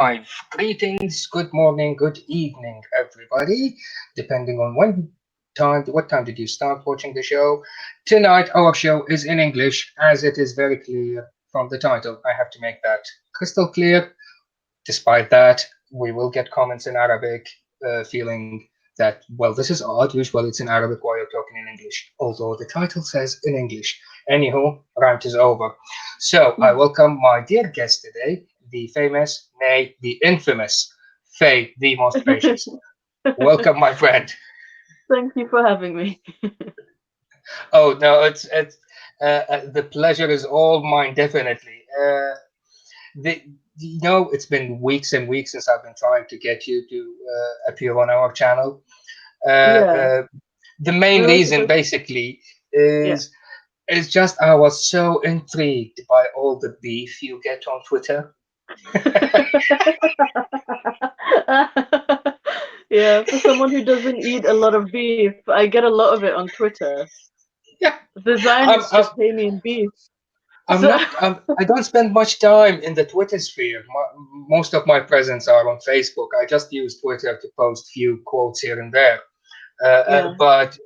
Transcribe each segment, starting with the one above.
Five. Greetings, good morning, good evening, everybody, depending on what time did you start watching the show. Tonight, our show is in English, as it is very clear from the title. I have to make that crystal clear. Despite that, we will get comments in Arabic, feeling that, well, this is odd. Usually it's in Arabic while you're talking in English, although the title says in English. Anywho, rant is over. So I welcome my dear guest today, the famous, nay, the infamous Faye, the most gracious. Welcome, my friend. Thank you for having me. Oh no, it's the pleasure is all mine, definitely. The, it's been weeks and weeks since I've been trying to get you to appear on our channel. Uh, Yeah, uh, the main we were reason, supposed. basically, Yeah. is just I was so intrigued by all the beef you get on Twitter. Yeah, for someone who doesn't eat a lot of beef, I get a lot of it on Twitter. Yeah, The I'm, Zionists I'm, just pay me in beef. I'm So not. I don't spend much time in the Twitter sphere. Most of my presence are on Facebook. I just use Twitter to post few quotes here and there. yeah, But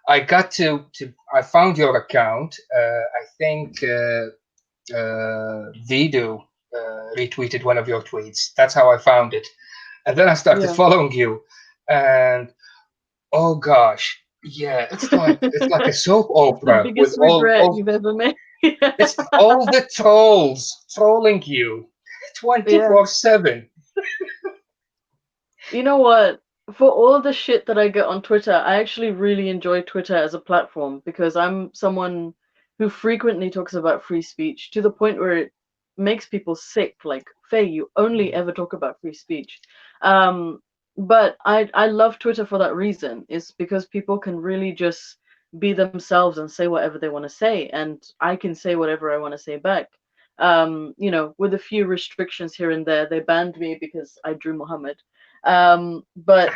I got to. I found your account. I think Vidu retweeted one of your tweets. That's how I found it, and then I started yeah. following you, and oh gosh, yeah, it's like a soap It's the opera with biggest all regret all you've ever made. it's all the trolls trolling you Yeah. 24/7. You know what? For all the shit that I get on Twitter, I actually really enjoy Twitter as a platform because I'm someone who frequently talks about free speech to the point where it makes people sick. Like, Faye, you only ever talk about free speech. Um, but I love Twitter for that reason. It's because people can really just be themselves and say whatever they want to say, and I can say whatever I want to say back. With a few restrictions here and there. They banned me because I drew Muhammad, but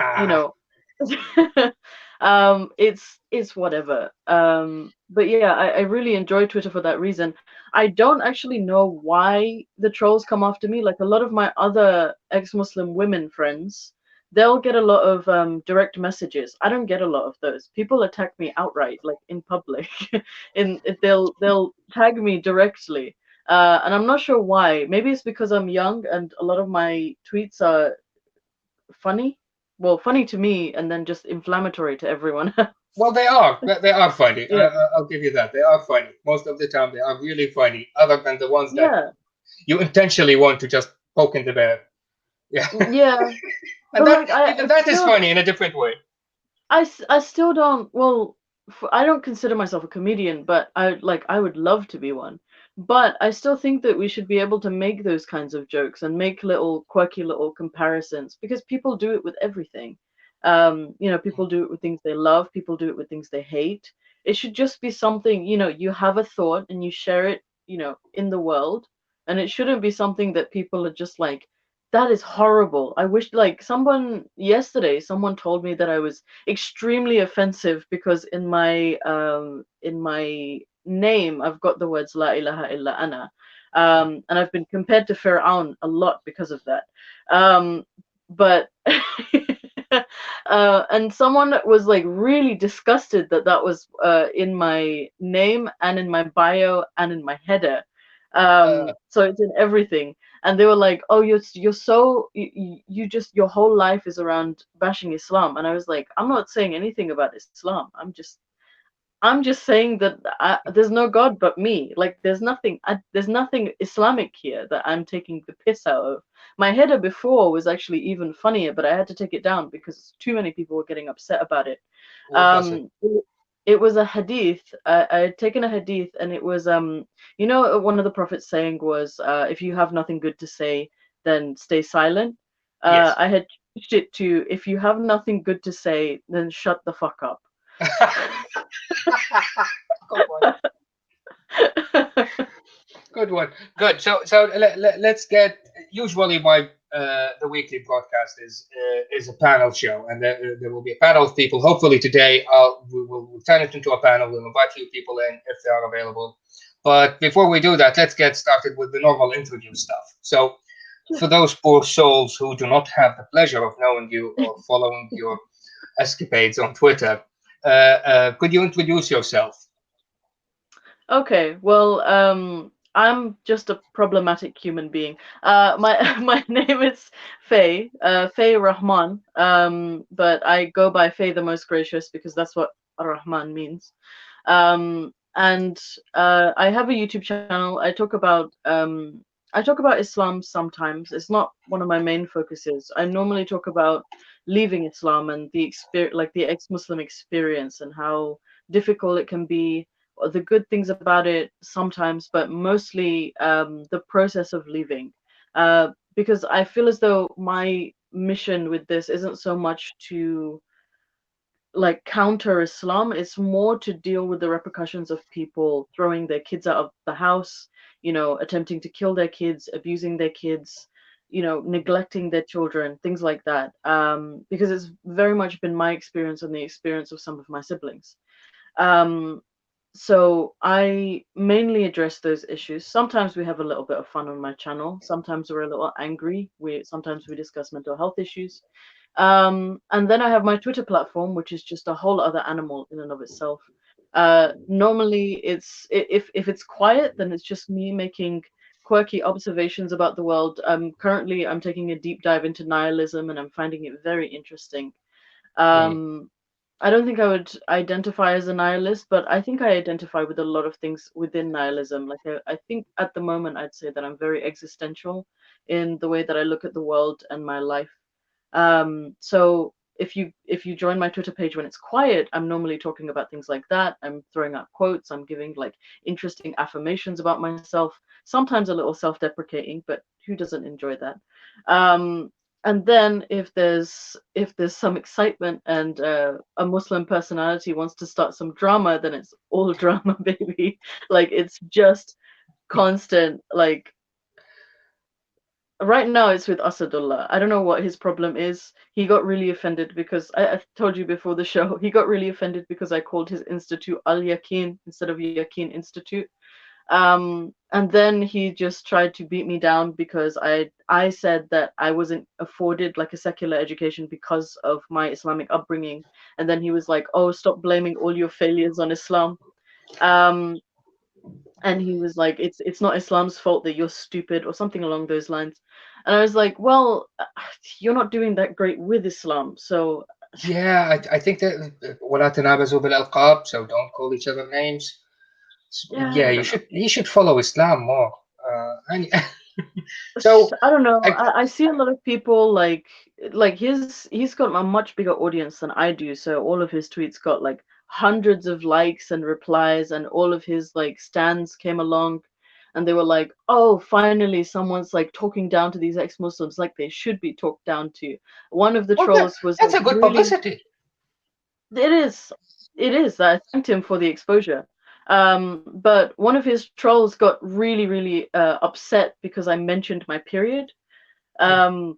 Ah, it's whatever. But yeah, I really enjoy Twitter for that reason. I don't actually know why the trolls come after me. Like a lot of my other ex-Muslim women friends, they'll get a lot of direct messages. I don't get a lot of those. People attack me outright, like in public. They'll tag me directly. And I'm not sure why. Maybe it's because I'm young and a lot of my tweets are funny. Well, funny to me, and then just inflammatory to everyone. well, they are funny. Yeah, I'll give you that. They are funny most of the time. They are really funny, other than the ones that yeah, you intentionally want to just poke in the bear. Yeah, yeah. and But that like, I even that is still, funny in a different way. I still don't. Well, I don't consider myself a comedian, but I would love to be one. But I still think that we should be able to make those kinds of jokes and make little quirky little comparisons because people do it with everything. People do it with things they love. People do it with things they hate. It should just be something, you have a thought and you share it, in the world, and it shouldn't be something that people are just like, that is horrible. I wish, like, someone told me that I was extremely offensive because in my name I've got the words La ilaha illa ana. And I've been compared to Fir'aun a lot because of that. But and someone was like really disgusted that that was in my name and in my bio and in my header. Uh, So it's in everything, and they were like, "Oh, you just your whole life is around bashing Islam," and I was like, "I'm not saying anything about Islam. I'm just saying that there's no God but me. Like there's nothing Islamic here that I'm taking the piss out of. My header before was actually even funnier, but I had to take it down because too many people were getting upset about it. what was it? It was a hadith. I had taken a hadith, and it was one of the prophets saying was, if you have nothing good to say, then stay silent. Yes. I had changed it to, if you have nothing good to say, then shut the fuck up. Good one. Good one. Good. So let's get. Usually, my the weekly broadcast is a panel show, and there will be a panel of people. Hopefully, today we'll turn it into a panel. We'll invite a few people in if they are available. But before we do that, let's get started with the normal interview stuff. So, for those poor souls who do not have the pleasure of knowing you or following your escapades on Twitter, could you introduce yourself? Okay, well, I'm just a problematic human being. My my name is Fay, Fay Rahman. But I go by Fay the Most Gracious because that's what Rahman means. And I have a YouTube channel. I talk about Islam sometimes. It's not one of my main focuses. I normally talk about leaving Islam and the experience, like the ex-Muslim experience, and how difficult it can be, or the good things about it sometimes, but mostly the process of leaving. Because I feel as though my mission with this isn't so much to like counter Islam, it's more to deal with the repercussions of people throwing their kids out of the house, attempting to kill their kids, abusing their kids, neglecting their children, things like that. Because it's very much been my experience and the experience of some of my siblings. Um, so I mainly address those issues. Sometimes we have a little bit of fun on my channel. Sometimes we're a little angry. Sometimes we discuss mental health issues. And then I have my Twitter platform, which is just a whole other animal in and of itself. Normally, if it's quiet, then it's just me making quirky observations about the world. Currently, I'm taking a deep dive into nihilism, and I'm finding it very interesting. Mm, Um, I don't think I would identify as a nihilist, but I think I identify with a lot of things within nihilism. Like I think at the moment I'd say that I'm very existential in the way that I look at the world and my life. So if you join my Twitter page when it's quiet, I'm normally talking about things like that. I'm throwing out quotes. I'm giving like interesting affirmations about myself. Sometimes a little self-deprecating, but who doesn't enjoy that? Um, and then if there's some excitement and a Muslim personality wants to start some drama, then it's all drama, baby. Like it's just constant. Like right now it's with Asadullah. I don't know what his problem is. He got really offended because I told you before the show. He got really offended because I called his institute Al Yaqeen instead of Yaqeen Institute. And then he just tried to beat me down because I said that I wasn't afforded like a secular education because of my Islamic upbringing. And then he was like, "Oh, stop blaming all your failures on Islam." Um, and he was like, "It's not Islam's fault that you're stupid," or something along those lines. And I was like, "Well, you're not doing that great with Islam, so yeah, I think that ولا تنابزوا بالألقاب, so don't call each other names. yeah, Yeah, I don't know." you should follow Islam more. And so I don't know. I, I see a lot of people like he's got a much bigger audience than I do, so all of his tweets got like hundreds of likes and replies, and all of his like stands came along, and they were like, "Oh, finally someone's like talking down to these ex-Muslims like they should be talked down to." One of the well, trolls was that's like a good really publicity. it is. It is. I thanked him for the exposure. But one of his trolls got really, really upset because I mentioned my period. Yeah. Um,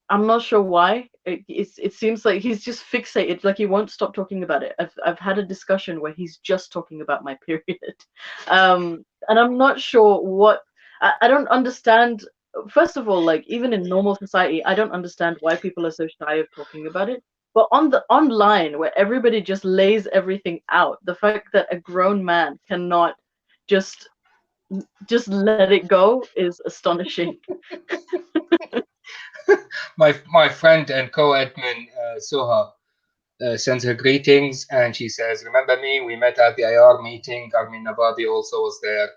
I'm not sure why. It seems like he's just fixated. Like he won't stop talking about it. I've had a discussion where he's just talking about my period, and I'm not sure what. I don't understand. First of all, like even in normal society, I don't understand why people are so shy of talking about it. But on the online, where everybody just lays everything out, the fact that a grown man cannot just just let it go is astonishing. My friend and co-admin Suha sends her greetings, and she says, "Remember me? We met at the IR meeting. Armin Nabadi also was there.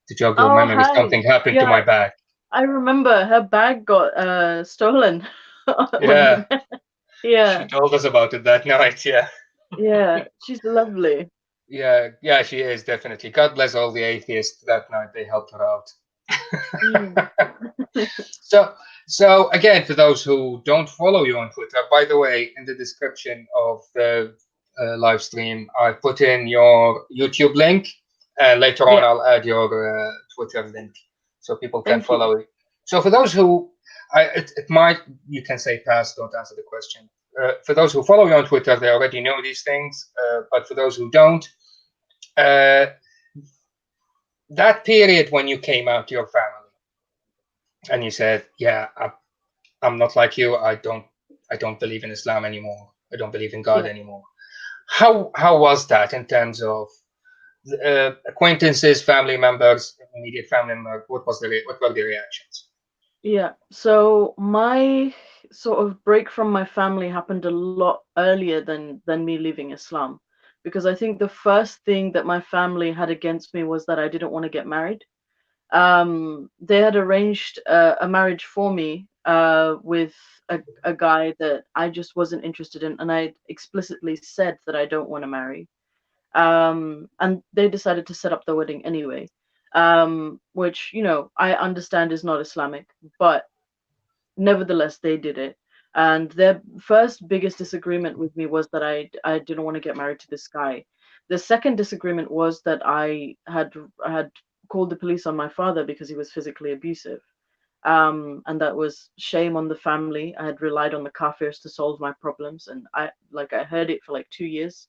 To jog your Oh, memory, hi. something happened to Yeah, my bag." I remember her bag got stolen when we Yeah, met. she Yeah, told us about it that night. Yeah, yeah, she's lovely. yeah, she is definitely. God bless all the atheists that night. They helped her out. Mm. So, so again, for those who don't follow you on Twitter, by the way, in the description of the live stream, I put in your YouTube link, and later on Yeah, I'll add your Twitter link so people can thank you. follow you. So for those who, it might, you can say pass, don't answer the question. For those who follow you on Twitter, they already know these things. But for those who don't, uh, that period when you came out to your family, and you said, "Yeah, I'm not like you. I don't believe in Islam anymore. I don't believe in God Yeah. anymore." How was that in terms of acquaintances, family members, immediate family members? What were the reactions? Yeah. So my sort of break from my family happened a lot earlier than me leaving Islam, because I think the first thing that my family had against me was that I didn't want to get married. They had arranged a marriage for me with a guy that I just wasn't interested in, and I explicitly said that I don't want to marry. And they decided to set up the wedding anyway, which, I understand is not Islamic, but nevertheless they did it. And their first biggest disagreement with me was that I didn't want to get married to this guy. The second disagreement was that I had called the police on my father because he was physically abusive. And that was shame on the family. I had relied on the kafirs to solve my problems, and I heard it for like 2 years.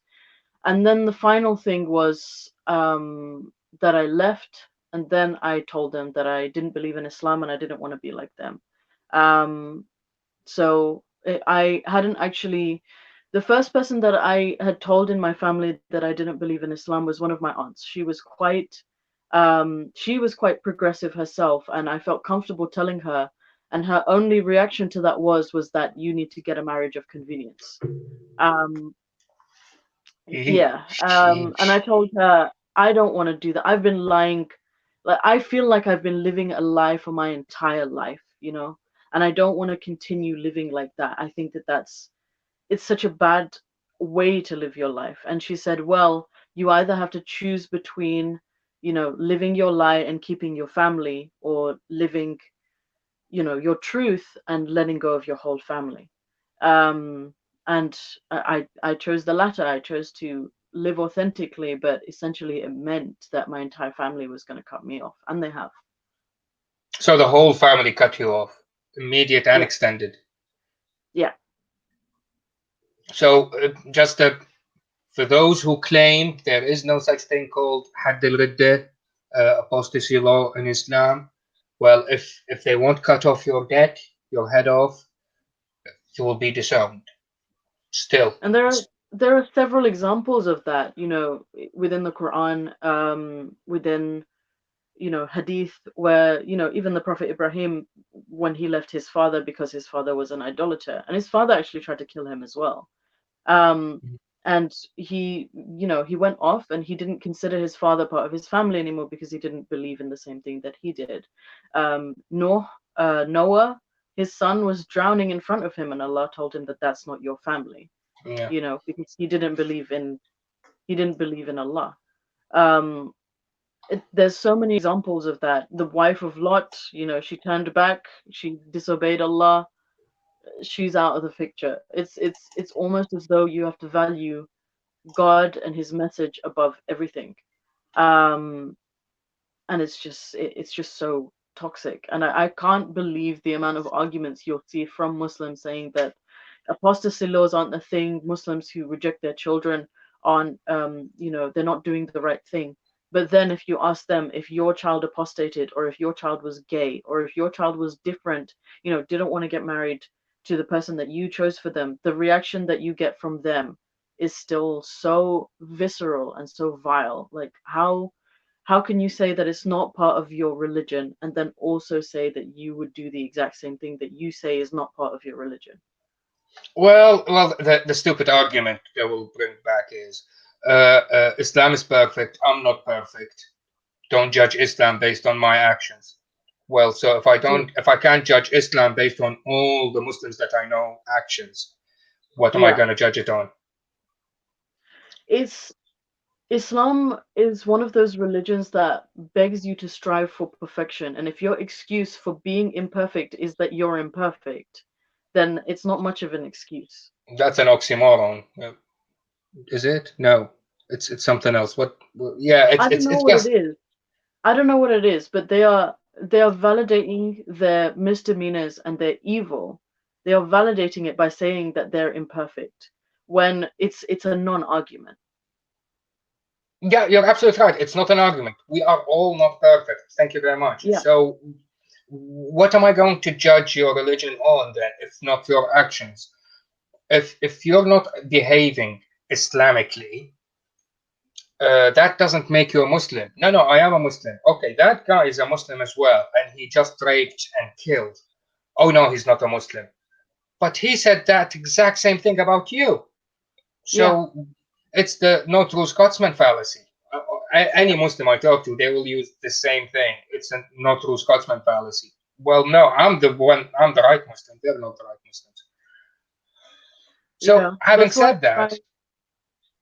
And then the final thing was that I left, and then I told them that I didn't believe in Islam and I didn't want to be like them. Um, I hadn't actually. The first person that I had told in my family that I didn't believe in Islam was one of my aunts. She was quite progressive herself, and I felt comfortable telling her. And her only reaction to that was that you need to get a marriage of convenience. Um, yeah. And I Sheesh. told her I don't want to do that. I've been lying. Like, I feel like I've been living a lie for my entire life. And I don't want to continue living like that. I think that it's such a bad way to live your life. And she said, well, you either have to choose between, living your lie and keeping your family, or living, your truth and letting go of your whole family. Um, and I chose the latter. I chose to live authentically, but essentially it meant that my entire family was going to cut me off, and they have. So the whole family cut you off, immediate and Yeah, extended. yeah, So just for those who claim there is no such thing called Hadd al-Ridda, apostasy law in Islam, well, if they won't cut off your neck, your head off, you will be disowned. Still, and there are several examples of that, within the Quran, within hadith, where even the Prophet Ibrahim, when he left his father because his father was an idolater, and his father actually tried to kill him as well. um and he went off, and he didn't consider his father part of his family anymore because he didn't believe in the same thing that he did. Noah, his son, was drowning in front of him, and Allah told him that that's not your family, yeah. because he didn't believe in Allah. There's so many examples of that. The wife of Lot, she turned back, she disobeyed Allah, she's out of the picture. It's almost as though you have to value God and his message above everything. Um, and it's just so toxic. And I can't believe the amount of arguments you'll see from Muslims saying that apostasy laws aren't a thing. Muslims who reject their children aren't, they're not doing the right thing. But then if you ask them if your child apostated, or if your child was gay, or if your child was different, didn't want to get married to the person that you chose for them, the reaction that you get from them is still so visceral and so vile. Like, how can you say that it's not part of your religion, and then also say that you would do the exact same thing that you say is not part of your religion? Well, the stupid argument they will bring back is Islam is perfect. I'm not perfect. Don't judge Islam based on my actions. Well, so Yeah. if I can't judge Islam based on all the Muslims that I know actions, what am I Yeah. going to judge it on? It's Islam is one of those religions that begs you to strive for perfection. And if your excuse for being imperfect is that you're imperfect, then it's not much of an excuse. That's an oxymoron. Is it? No, it's something else. What? Yeah, I don't know it's what it just is. I don't know what it is, but they are validating their misdemeanors and their evil. They are validating it by saying that they're imperfect, when it's a non-argument. yeah. You're absolutely right. It's not an argument. We are all not perfect. Thank you very much. Yeah. So What am I going to judge your religion on then, if not your actions? If you're not behaving Islamically, that doesn't make you a Muslim. No, no, I am a Muslim. Okay, that guy is a Muslim as well, and he just raped and killed. Oh no, he's not a Muslim. But he said that exact same thing about you. Yeah, So it's the no true Scotsman fallacy. Any yeah, Muslim I talk to, they will use the same thing. It's a no true Scotsman fallacy. Well, no, I'm the one. I'm the right Muslim. They're not the right Muslims. So, yeah. having That's why said that,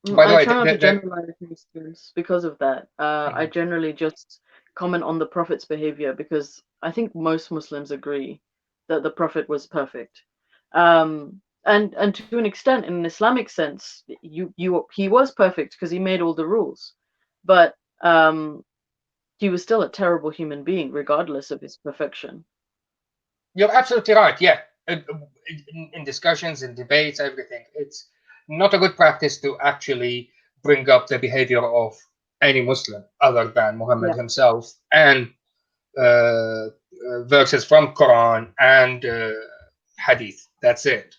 I by the I way, try not to generalize Muslims because of that. I generally just comment on the Prophet's behavior because I think most Muslims agree that the Prophet was perfect. And to an extent, in an Islamic sense, he was perfect because he made all the rules, but he was still a terrible human being, regardless of his perfection. you're absolutely right. Yeah, in discussions, in debates, everything, it's not a good practice to actually bring up the behavior of any Muslim other than Muhammad Yeah, himself and verses from Quran and Hadith. That's it.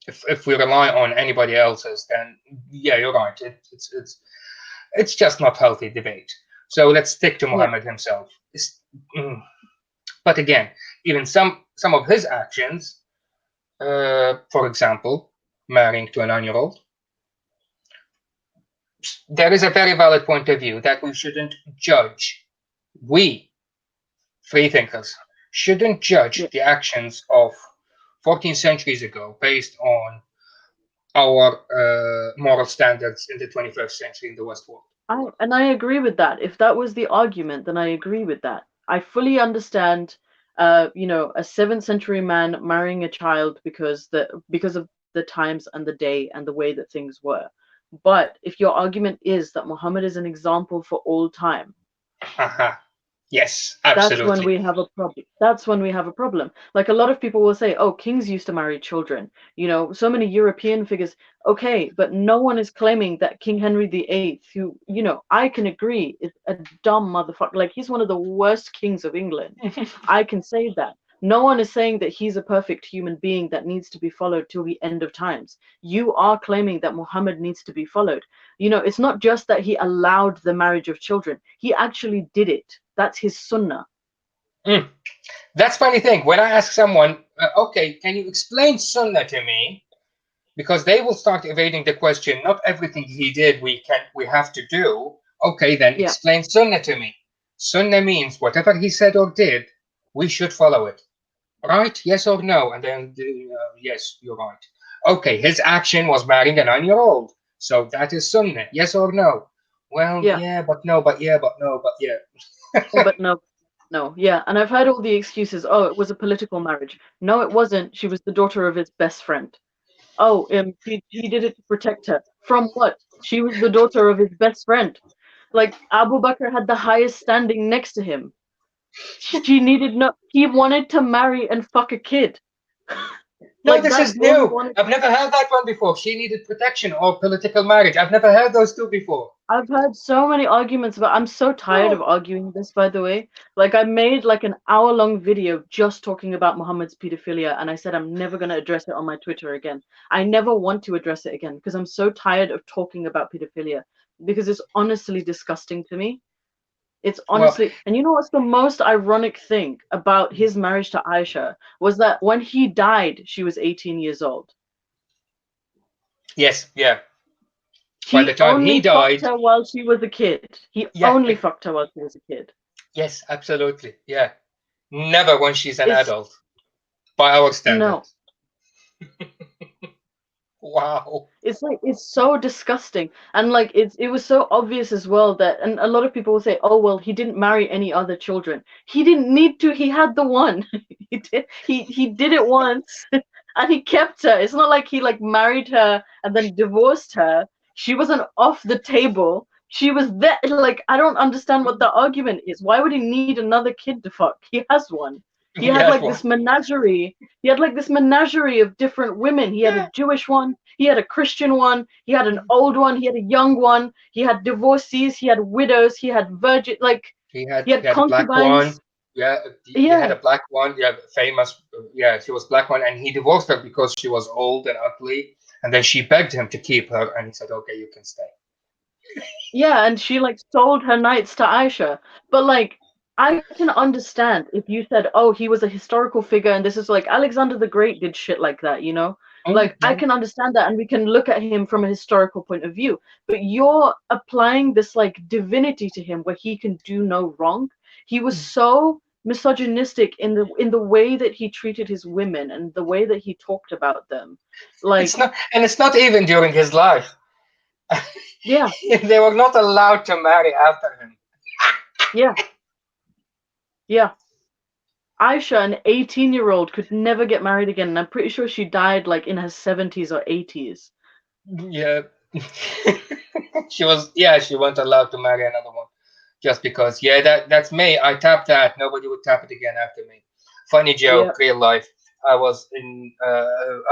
If we rely on anybody else's, then yeah, you're right. It's just not healthy debate. So let's stick to yeah, Muhammad himself. Mm, but again, even some of his actions, for example, marrying to a 9-year-old, there is a very valid point of view that we shouldn't judge. We free thinkers shouldn't yeah. judge the actions of 14 centuries ago based on our moral standards in the 21st century in the West world. I agree with that. If that was the argument, then I agree with that. I fully understand, a seventh century man marrying a child because of the times and the day and the way that things were. But if your argument is that Muhammad is an example for all time, Aha. Yes, that's when absolutely. we have a problem. That's when we have a problem. Like a lot of people will say, oh, kings used to marry children. So many European figures. Okay, but no one is claiming that King Henry VIII, who, I can agree, is a dumb motherfucker. Like, he's one of the worst kings of England. I can say that. No one is saying that he's a perfect human being that needs to be followed till the end of times. You are claiming that Muhammad needs to be followed. It's not just that he allowed the marriage of children, he actually did it. That's his sunnah. Mm. That's funny thing. When I ask someone, okay, can you explain Sunnah to me? Because they will start evading the question. Not everything he did we have to do. Okay, then Yeah, explain Sunnah to me. Sunnah means whatever he said or did, we should follow it. Right? Yes or no? And then yes, you're right. Okay, his action was marrying a 9-year-old, so that is Sunnah. Yes or no? Well, yeah. yeah, but no, but yeah, but no, but yeah. But no, no, yeah. And I've heard all the excuses. Oh, it was a political marriage. No, it wasn't. She was the daughter of his best friend. Oh, he did it to protect her. From what? She was the daughter of his best friend. Like, Abu Bakr had the highest standing next to him. She needed no. He wanted to marry and fuck a kid. No, Like, this that's is all he new. wanted. I've never heard that one before. She needed protection or political marriage. I've never heard those two before. I've heard so many arguments about. I'm so tired of Oh, arguing this, by the way. Like, I made like an hour-long video just talking about Muhammad's pedophilia, and I said I'm never going to address it on my Twitter again. I never want to address it again because I'm so tired of talking about pedophilia because it's honestly disgusting to me. It's well, honestly, and you know what's the most ironic thing about his marriage to Aisha was that when he died, she was 18 years old. yes, yeah. By the He time he only fucked died, her while she was a kid. He yeah, only fucked her while she was a kid. yes, absolutely, yeah. Never when she's an It's adult, by our no. standards. Wow. It's like it's so disgusting. And like it was so obvious as well that and a lot of people will say, oh well, he didn't marry any other children. He didn't need to, he had the one. He did it once and he kept her. It's not like he like married her and then divorced her. She wasn't off the table. She was there. Like, I don't understand what the argument is. Why would he need another kid to fuck? He has one. He He had has like one. this menagerie. He had like this menagerie of different women. He had a Yeah. Jewish one, he had a Christian one, he had an old one, he had a young one, he had divorcees, he had widows, he had virgin, like He he had had he had a black one. concubines. Yeah, they had Yeah, a black one. Yeah, famous. Yeah, she was black one, and he divorced her because she was old and ugly. And then she begged him to keep her, and he said, "Okay, you can stay." yeah, and she like sold her knights to Aisha. But like, I can understand if you said, "Oh, he was a historical figure," and this is like Alexander the Great did shit like that, you know. Like, I Yeah. can understand that, and we can look at him from a historical point of view. But you're applying this like divinity to him, where he can do no wrong. He was so misogynistic in the way that he treated his women and the way that he talked about them. It's Like, not, and it's not even during his life. yeah, They were not allowed to marry after him. yeah, yeah. Aisha, an 18-year-old, could never get married again, and I'm pretty sure she died like in her 70s or 80s. Yeah. She was, yeah, she wasn't allowed to marry another one just because. Yeah, that's me. I tapped that. Nobody would tap it again after me. Funny Yeah, joke, real life. I was in,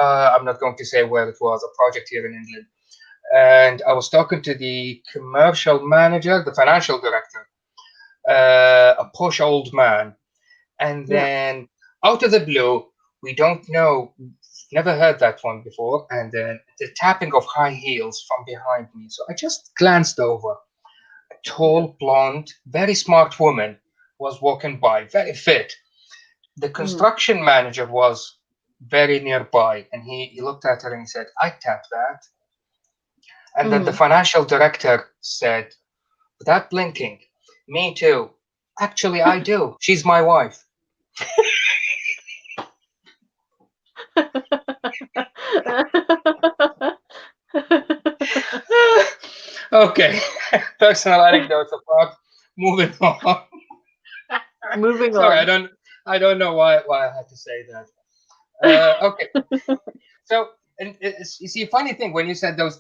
I'm not going to say where it was, a project here in England. And I was talking to the commercial manager, the financial director, a posh old man. And yeah. then out of the blue, we don't know, never heard that one before. And then the tapping of high heels from behind me. So I just glanced over. A Yeah. tall, blonde, very smart woman was walking by, very fit. The Mm, construction manager was very nearby, and he looked at her and he said, "I tap that." And then the mm. financial director said, without blinking, "Me too. Actually, I do. She's my wife." Okay, personal anecdotes apart. Moving on. Moving Sorry, on. I don't know why I had to say that. Okay, so and you see, funny thing when you said those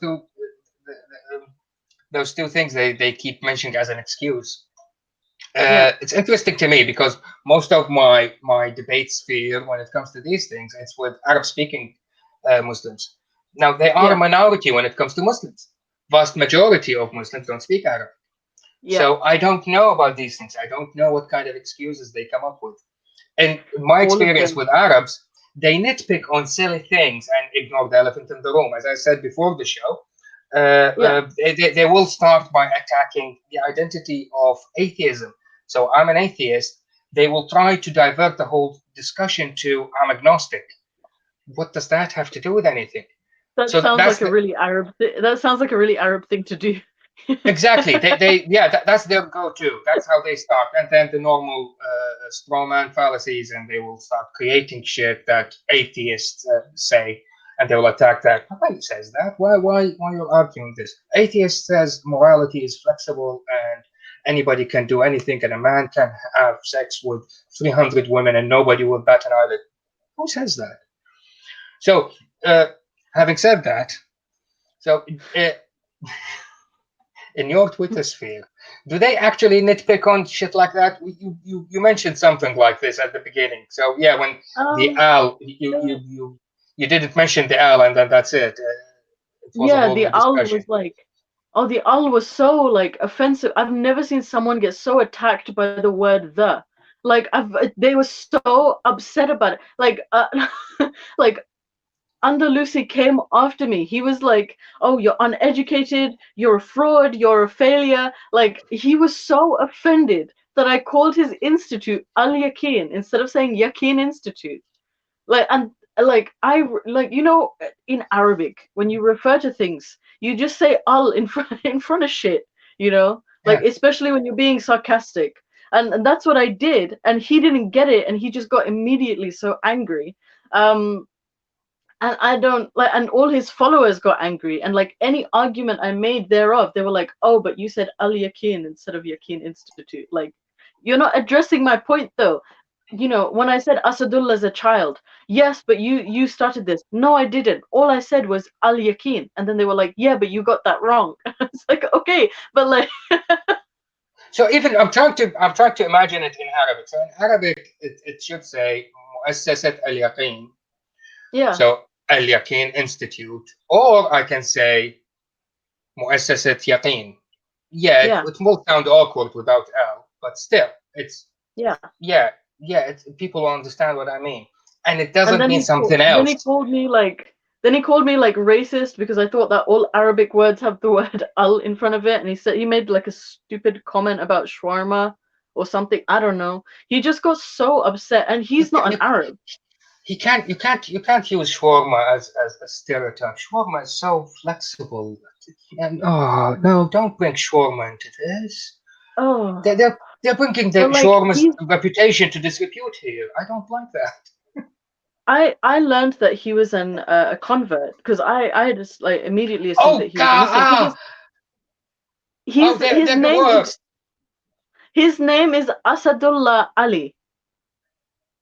two things they keep mentioning as an excuse. Yeah, It's interesting to me because most of my debate sphere when it comes to these things, it's with Arab speaking Muslims. Now they are a yeah, minority when it comes to Muslims. Vast majority of Muslims don't speak Arab. yeah. So I don't know about these things. I don't know what kind of excuses they come up with. And my All of experience them. with Arabs, they nitpick on silly things and ignore the elephant in the room. As I said before the show, Yeah, they will start by attacking the identity of atheism. So I'm an atheist. They will try to divert the whole discussion to I'm agnostic. What does that have to do with anything? that So sounds that's like a the, really that sounds like a really Arab thing to do. exactly. They yeah, that's their go-to. That's how they start. And then the normal straw man fallacies, and they will start creating shit that atheists say, and they will attack that. Nobody says that. Why are you arguing this? Atheist says morality is flexible and anybody can do anything, and a man can have sex with 300 women and nobody will bat an eyelid. Who says that? So, uh, having said that, so uh, in your Twitter sphere, do they actually nitpick on shit like that? You mentioned something like this at the beginning. So yeah, when the Um, owl, the, you didn't mention the owl, and then that's it. It was a yeah, whole the new owl discussion. was like, oh, the owl was so like offensive. I've never seen someone get so attacked by the word the. Like they were so upset about it. Like, like Andalusi came after me. He was like, "Oh, you're uneducated. You're a fraud. You're a failure." Like he was so offended that I called his institute Al Yaqeen instead of saying Yaqeen Institute. Like and like I like you know in Arabic when you refer to things, you just say Al in front in front of shit. You know, like Yeah. especially when you're being sarcastic. And that's what I did, and he didn't get it, and he just got immediately so angry. Um, and I don't like, and all his followers got angry, and like any argument I made thereof, they were like, "Oh, but you said Al Yaqeen instead of Yaqeen Institute." Like, you're not addressing my point, though. You know, when I said Asadullah as a child, yes, but you started this. No, I didn't. All I said was Al Yaqeen, and then they were like, "Yeah, but you got that wrong." It's like, okay, but like, So even I'm trying to imagine it in Arabic. So in Arabic, it should say مؤسسة اليقين. yeah, So Al Yaqeen Institute, or I can say مؤسسة يقين. Yeah, yeah, it will sound awkward without L, but still, it's Yeah. Yeah, yeah. People will understand what I mean, and it And doesn't mean something then else. he called me like racist because I thought that all Arabic words have the word al in front of it, and he said he made like a stupid comment about shawarma or something. I don't know. He just got so upset, and You, he's ca- not an you, Arab. you can't use shawarma as a stereotype. Shawarma is so flexible, and oh no, don't bring shawarma into this. Oh, They're bringing the but like shawarma's reputation to disrepute here. I don't like that. I learned that he was a convert because I just like immediately assumed that Oh he was a God! Muslim because Oh, he's they're the worst. his name is Asadullah Ali.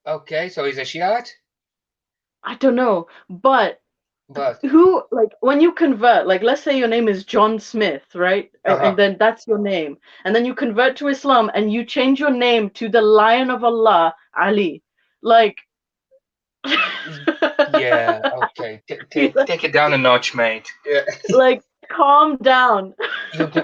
Okay, so he's a Shiite, I don't know, but but who like when you convert, like let's say your name is John Smith, right? uh-huh. And then that's your name, and then you convert to Islam and you change your name to the Lion of Allah, Ali. Like, Yeah, okay. Take it down a notch, mate. Yeah. like calm down.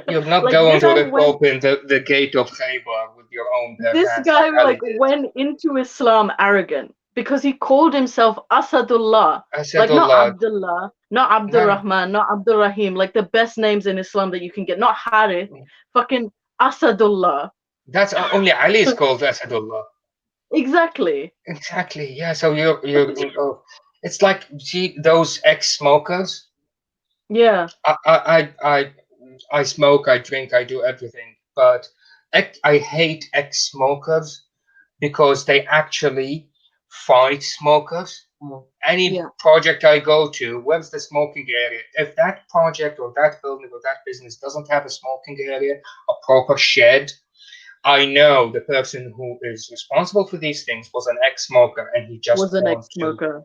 You're not Like going to rip open the gate of Khaybar with your own bare this hands guy like Ali like did. went into Islam arrogant because he called himself Asadullah, like not Asadullah. Abdullah, not None. Abdurrahman, not Abdul Rahim, like the best names in Islam that you can get, not Harith, fucking Asadullah. That's only Ali is called Asadullah. Exactly. Exactly. Yeah. So oh, it's like see those ex-smokers. Yeah, I smoke, I drink, I do everything, but I hate ex-smokers because they actually fight smokers. Any yeah, project I go to, where's the smoking area? If that project or that building or that business doesn't have a smoking area, a proper shed, I know the person who is responsible for these things was an ex-smoker and he just was an want to ex-smoker.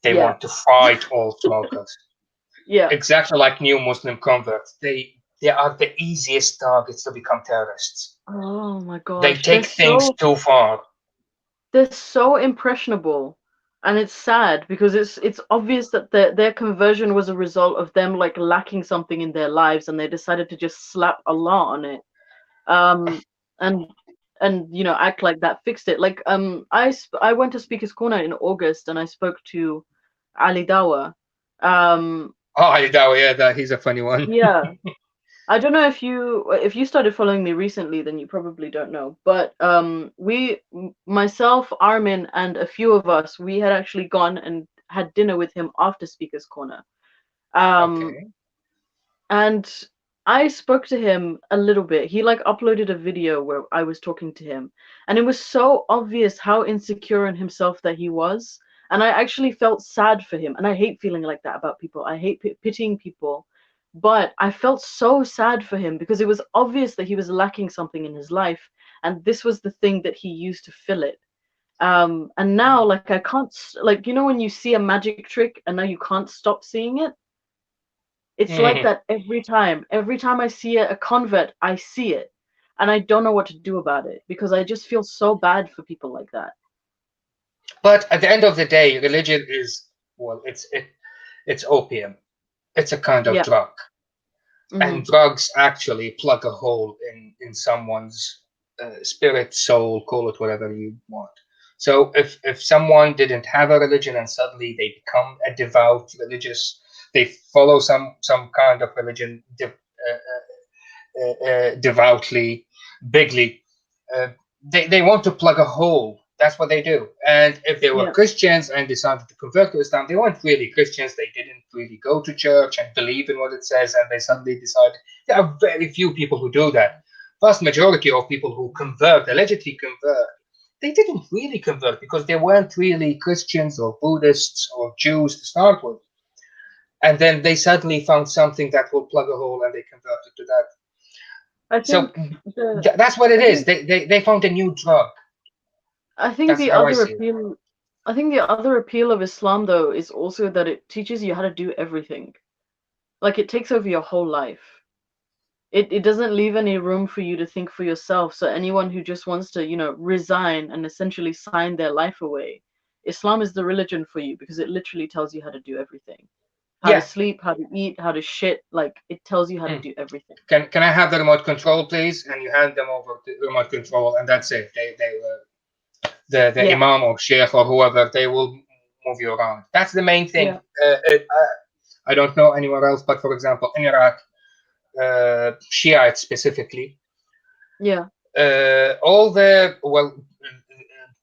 they Yeah, want to fight all smokers. yeah. Exactly like new Muslim converts. They are the easiest targets to become terrorists. Oh my They gosh, take things too far. they're so impressionable, and it's sad because it's obvious that their conversion was a result of them like lacking something in their lives, and they decided to just slap Allah on it. um and you know act like that fixed it. Like I went to Speaker's Corner in August and I spoke to Ali Dawa. um Oh, yeah, that he's a funny one. yeah, I don't know if you started following me recently, then you probably don't know. But myself, Armin, and a few of us, we had actually gone and had dinner with him after Speaker's Corner. Um, Okay. and I spoke to him a little bit. He like uploaded a video where I was talking to him, and it was so obvious how insecure in himself that he was. And I actually felt sad for him. And I hate feeling like that about people. I hate pitying people. But I felt so sad for him because it was obvious that he was lacking something in his life, and this was the thing that he used to fill it. And now, like, I can't, like, you know, when you see a magic trick and now you can't stop seeing it? It's like Mhm. that every time. Every time I see a convert, I see it. And I don't know what to do about it because I just feel so bad for people like that. But at the end of the day, religion is well, it's opium. It's a kind of Yeah. drug, Hmm. and drugs actually plug a hole in someone's spirit, soul, call it whatever you want. So if someone didn't have a religion and suddenly they become a devout religious, they follow some kind of religion devoutly, bigly. Uh, they want to plug a hole. That's what they do. And if they were Yeah. Christians and decided to convert to Islam, they weren't really Christians. They didn't really go to church and believe in what it says, and they suddenly decide. There are very few people who do that. Vast majority of people who convert, allegedly convert, they didn't really convert because they weren't really Christians or Buddhists or Jews to start with. And then they suddenly found something that will plug a hole and they converted to that. I So think the that's what it I is. think They found a new drug. I think That's the how I other see it. appeal I think the other appeal of Islam though is also that it teaches you how to do everything. Like it takes over your whole life. It doesn't leave any room for you to think for yourself. So anyone who just wants to, you know, resign and essentially sign their life away, Islam is the religion for you because it literally tells you how to do everything. how to Yeah. sleep, how to eat, how to shit. Like it tells you how to Hmm. do everything. Can I have the remote control, please? And you hand them over the remote control, and that's it. The Yeah, imam or sheikh or whoever, they will move you around. That's the main thing. yeah, I don't know anywhere else, but for example, in Iraq, Shiites specifically, yeah, all the well,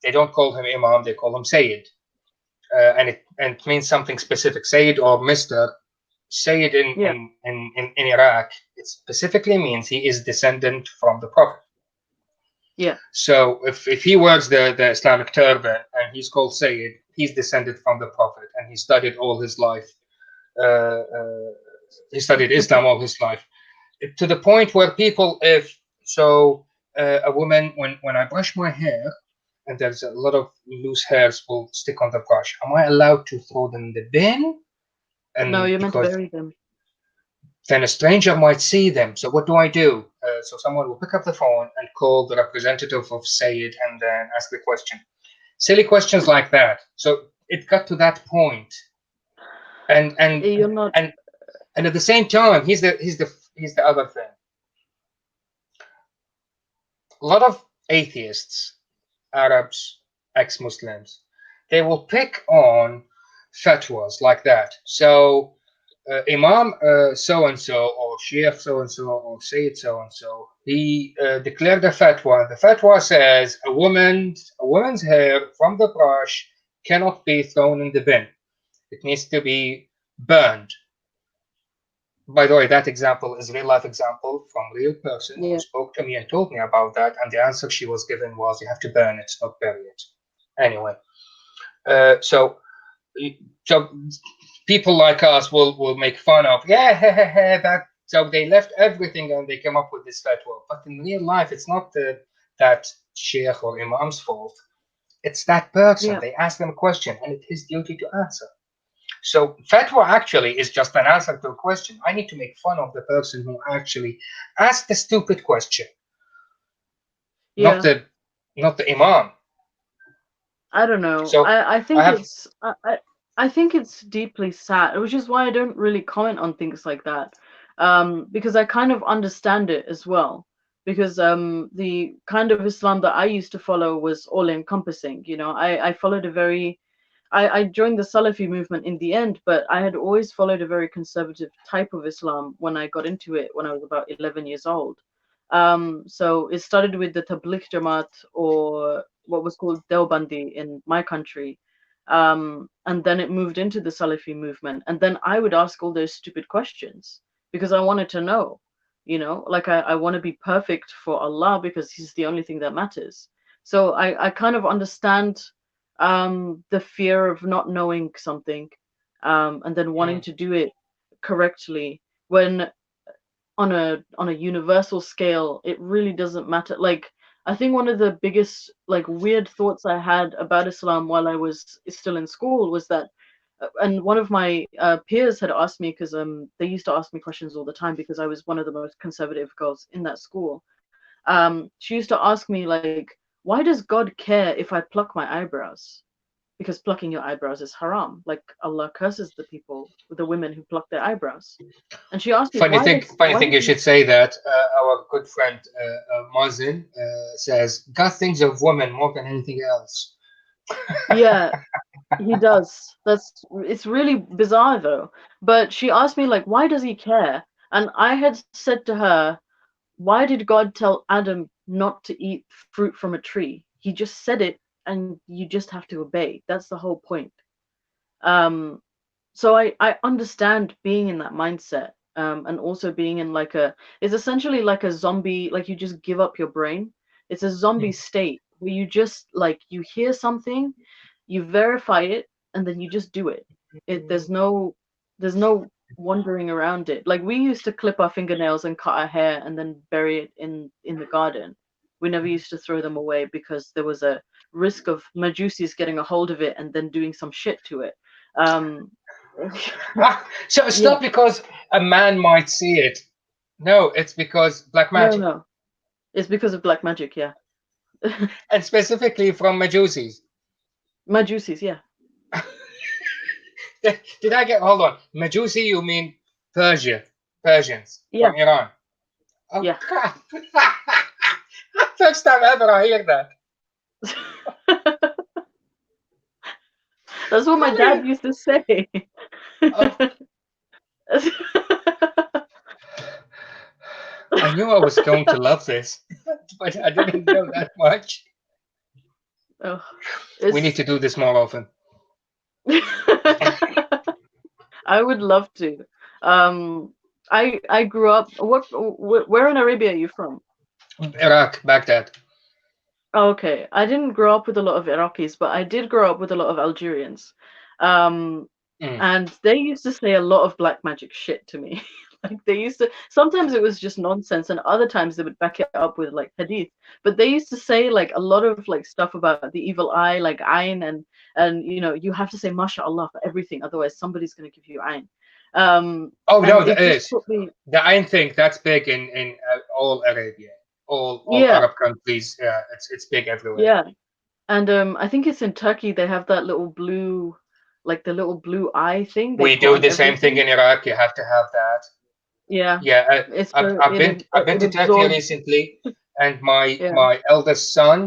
they don't call him imam; they call him sayyid, and it means something specific. Sayyid or Mister Sayyid yeah, in Iraq, it specifically means he is descendant from the Prophet. yeah. So if he wears the Islamic turban and he's called Sayyid, he's descended from the Prophet, and he studied all his life. Uh, uh, he studied Islam all his life, to the point where people, if so, a woman, when I brush my hair and there's a lot of loose hairs will stick on the brush, am I allowed to throw them in the bin? No, And you're meant to because bury them. then a stranger might see them. So what do I do? So someone will pick up the phone and call the representative of Sayyid and then ask the question. Silly questions like that. So it got to that point, and and You're not. and and at the same time, here's the other thing. A lot of atheists, Arabs, ex-Muslims, they will pick on fatwas like that. So Imam so and so, or Sheikh so and so, or Sayyid so and so, he declared a fatwa. The fatwa says a woman's hair from the brush cannot be thrown in the bin. It needs to be burned. By the way, that example is a real life example from a real person who Yeah, spoke to me and told me about that. And the answer she was given was, you have to burn it, not bury it. Anyway, so so people like us will make fun of, yeah, that. So they left everything and they came up with this fatwa. But in real life, it's not that sheikh or imam's fault. It's that person. yeah, They ask them a question and it's his duty to answer. So fatwa actually is just an answer to a question. I need to make fun of the person who actually asked the stupid question, not yeah. the not the imam. I don't know. So I I think have it's I think it's deeply sad, which is why I don't really comment on things like that. Because I kind of understand it as well. Because the kind of Islam that I used to follow was all encompassing. You know, I followed a very I joined the Salafi movement in the end, but I had always followed a very conservative type of Islam when I got into it when I was about 11 years old. So it started with the Tabligh Jamaat, or what was called Deobandi in my country. And then it moved into the Salafi movement. And then I would ask all those stupid questions because I wanted to know, you know, like I want to be perfect for Allah because He's the only thing that matters. So I kind of understand the fear of not knowing something, and then wanting mm, to do it correctly when on a universal scale it really doesn't matter. Like I think one of the biggest like weird thoughts I had about Islam while I was still in school was that and one of my peers had asked me because they used to ask me questions all the time because I was one of the most conservative girls in that school. She used to ask me like, why does God care if I pluck my eyebrows? Because plucking your eyebrows is haram. Like Allah curses the people, the women who pluck their eyebrows. And she asked me, funny why thing does you he, should say that. Our good friend Mazin says God thinks of women more than anything else. yeah, he does. It's really bizarre though. But she asked me like, why does he care? And I had said to her, why did God tell Adam not to eat fruit from a tree? He just said it and you just have to obey. That's the whole point. Um, so I understand being in that mindset, and also being in like it's essentially like a zombie, like you just give up your brain. It's a zombie Hmm. state where you just like you hear something, you verify it, and then you just do it. There's no wandering around it. Like we used to clip our fingernails and cut our hair and then bury it in the garden. We never used to throw them away because there was a risk of Majusis getting a hold of it and then doing some shit to it. um So it's yeah, not because a man might see it. No, it's because black no, magic, no, it's because of black magic. Yeah. and specifically from Majusis. Majusis, yeah. Did I get? Hold on. Majusi, you mean Persians Yeah, from Iran? Oh yeah. crap! First time ever I hear that. That's what my dad used to say. Oh, I knew I was going to love this, but I didn't know that much. Oh, We need it's. to do this more often. I would love to. I grew up. Where in Arabia are you from? Iraq, Baghdad. Oh, okay, I didn't grow up with a lot of Iraqis, but I did grow up with a lot of Algerians. Um, Mm. and they used to say a lot of black magic shit to me. Like they used to, sometimes it was just nonsense, and other times they would back it up with like hadith. But they used to say like a lot of like stuff about the evil eye, like ayn, and you know you have to say mashallah for everything, otherwise somebody's gonna give you ayn. Oh And no, there it just is. put me, The Ain thing that's big in all Arabia, all yeah, Arab countries. Yeah, it's big everywhere. yeah. And I think it's in Turkey they have that little blue, like the little blue eye thing they We put do on the same thing everything. in Iraq. You have to have that. Yeah, Yeah, it's I've been it to Turkey absorbs. recently, and my Yeah. my eldest son,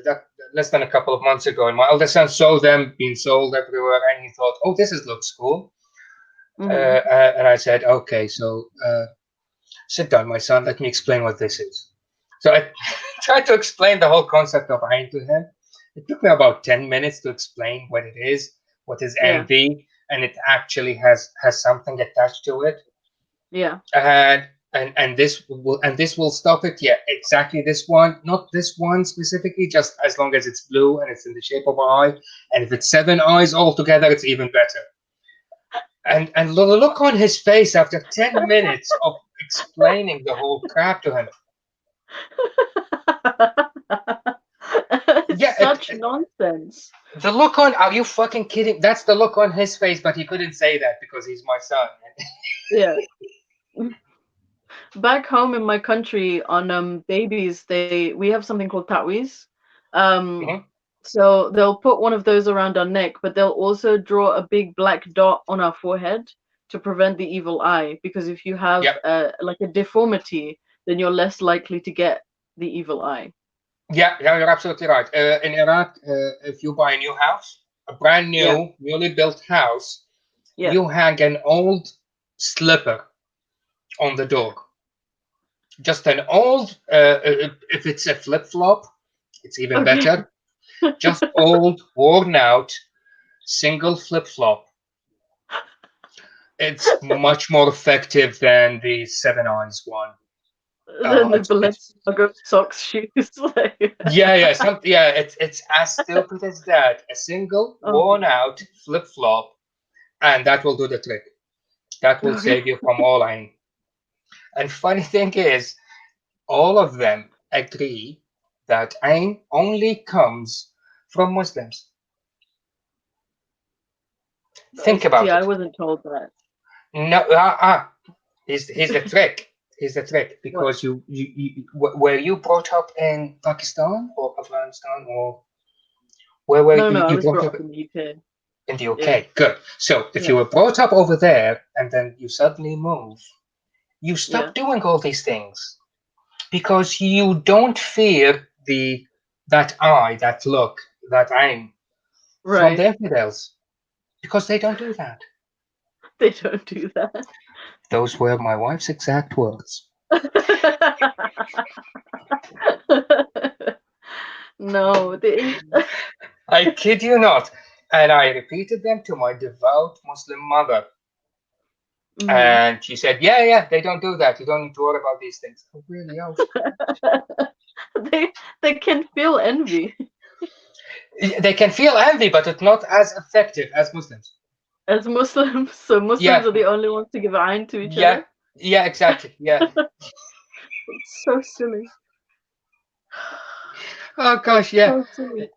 that less than a couple of months ago, and my eldest son saw them being sold everywhere, and he thought, "Oh, this is looks cool." Hmm. And I said, "Okay, so sit down, my son. Let me explain what this is." So I tried to explain the whole concept of Ain to him. It took me about 10 minutes to explain what it is, what is Yeah. envy, and it actually has something attached to it. Yeah. And this will stop it. Yeah, exactly this one, not this one specifically, just as long as it's blue and it's in the shape of an eye. And if it's seven eyes altogether, it's even better. And the look on his face after 10 minutes of explaining the whole crap to him. It's Yeah, such nonsense. the look on, are you fucking kidding? That's the look on his face, but he couldn't say that because he's my son. Yeah. Back home in my country on babies, we have something called ta'wiz. Um Mhm. so they'll put one of those around our neck, but they'll also draw a big black dot on our forehead to prevent the evil eye, because if you have Yep. like a deformity, then you're less likely to get the evil eye. Yeah, yeah, you're absolutely right. In Iraq, if you buy a new house, a brand Yeah. new, newly built house, Yeah. you hang an old slipper on the door. Just an old, if it's a flip flop, it's even Okay. better. Just old, worn out, single flip flop. It's much more effective than the Seven Eyes one. Then the It's Balenciaga socks shoes. Like, yeah, it's as stupid as that. A single oh, worn out flip flop, and that will do the trick. That will okay. save you from all ain. And funny thing is, all of them agree that ain only comes from Muslims. Think See, about I it. wasn't told that. No, here's the trick. Here's the trick. What? Because were you brought up in Pakistan or Afghanistan, or where were No, no, I you was brought brought up? up in the UK. In the Yeah, UK. Good. So if yeah, you were brought up over there and then you suddenly move, you yeah. stop doing all these things because you don't fear that look, that aim from Right. the infidels because they don't do that. They don't do that. Those were my wife's exact words. No, I kid you not. And I repeated them to my devout Muslim mother. Mhm. And she said, "Yeah, yeah, they don't do that. You don't need to worry about these things." Oh, really? Oh, they can feel envy they can feel envy, but it's not as effective as Muslims. as Muslims. So Muslims Yeah, are the only ones to give ayn to each yeah, other. yeah, exactly. Yeah. It's so silly. Oh It's gosh, yeah. so silly.